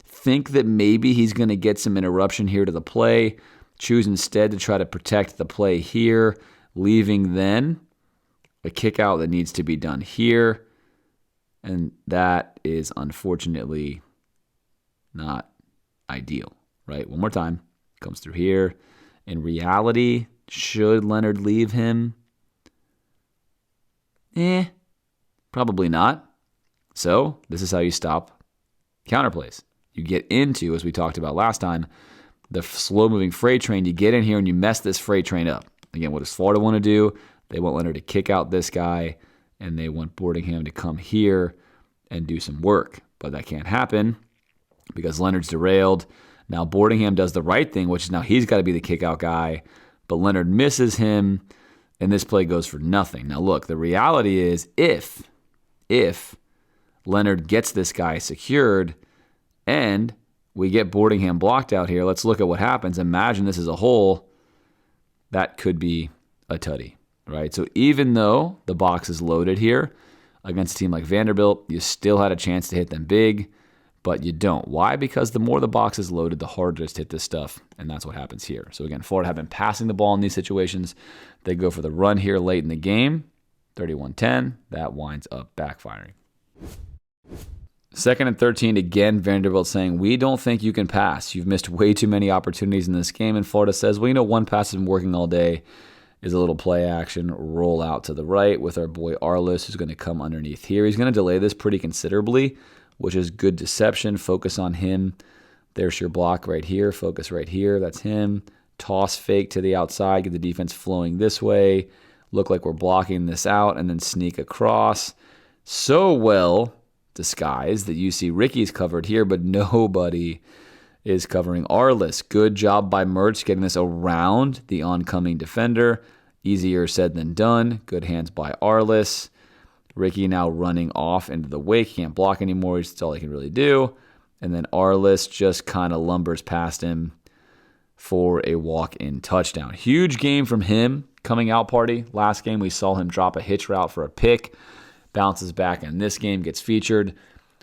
Think that maybe he's going to get some interruption here to the play. Choose instead to try to protect the play here, leaving then a kick out that needs to be done here. And that is unfortunately not ideal, right? One more time. Comes through here. In reality, should Leonard leave him? Probably not. So this is how you stop counterplays. You get into, as we talked about last time, the slow-moving freight train. You get in here and you mess this freight train up. Again, what does Florida want to do? They want Leonard to kick out this guy, and they want Boardingham to come here and do some work. But that can't happen because Leonard's derailed. Now Boardingham does the right thing, which is now he's got to be the kick-out guy, but Leonard misses him, and this play goes for nothing. Now look, the reality is if Leonard gets this guy secured and we get Boardingham blocked out here, let's look at what happens. Imagine this is a hole. That could be a tutty, right? So even though the box is loaded here against a team like Vanderbilt, you still had a chance to hit them big, but you don't. Why? Because the more the box is loaded, the harder it is to hit this stuff, and that's what happens here. So again, Florida have been passing the ball in these situations. They go for the run here late in the game, 31-10. That winds up backfiring. 2nd and 13, again, Vanderbilt saying, we don't think you can pass. You've missed way too many opportunities in this game. And Florida says, well, one pass has been working all day. Is a little play action, roll out to the right with our boy Arliss, who's going to come underneath here. He's going to delay this pretty considerably, which is good deception. Focus on him. There's your block right here. Focus right here. That's him. Toss fake to the outside. Get the defense flowing this way. Look like we're blocking this out and then sneak across. So well disguised that you see Ricky's covered here, but nobody is covering Arliss. Good job by Mertz getting this around the oncoming defender. Easier said than done. Good hands by Arliss. Ricky now running off into the wake. Can't block anymore. That's all he can really do. And then Arliss just kind of lumbers past him for a walk-in touchdown. Huge game from him coming out party. Last game we saw him drop a hitch route for a pick. Bounces back, and this game gets featured.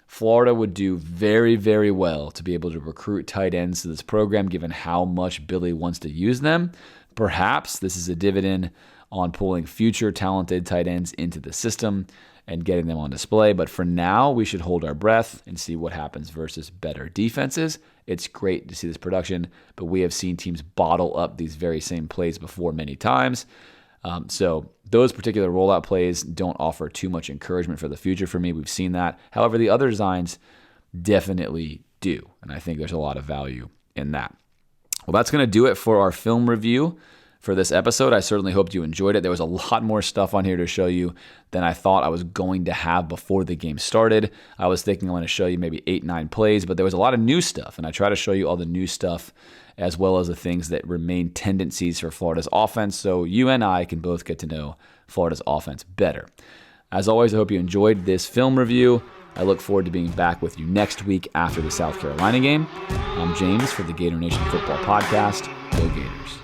Florida would do very, very well to be able to recruit tight ends to this program, given how much Billy wants to use them. Perhaps this is a dividend on pulling future talented tight ends into the system and getting them on display. But for now, we should hold our breath and see what happens versus better defenses. It's great to see this production, but we have seen teams bottle up these very same plays before many times. So those particular rollout plays don't offer too much encouragement for the future for me. We've seen that. However, the other designs definitely do, and I think there's a lot of value in that. Well, that's going to do it for our film review for this episode. I certainly hoped you enjoyed it. There was a lot more stuff on here to show you than I thought I was going to have before the game started. I was thinking I'm going to show you maybe 8-9 plays, but there was a lot of new stuff, and I try to show you all the new stuff as well as the things that remain tendencies for Florida's offense, so you and I can both get to know Florida's offense better. As always, I hope you enjoyed this film review. I look forward to being back with you next week after the South Carolina game. I'm James for the Gator Nation Football Podcast. Go Gators.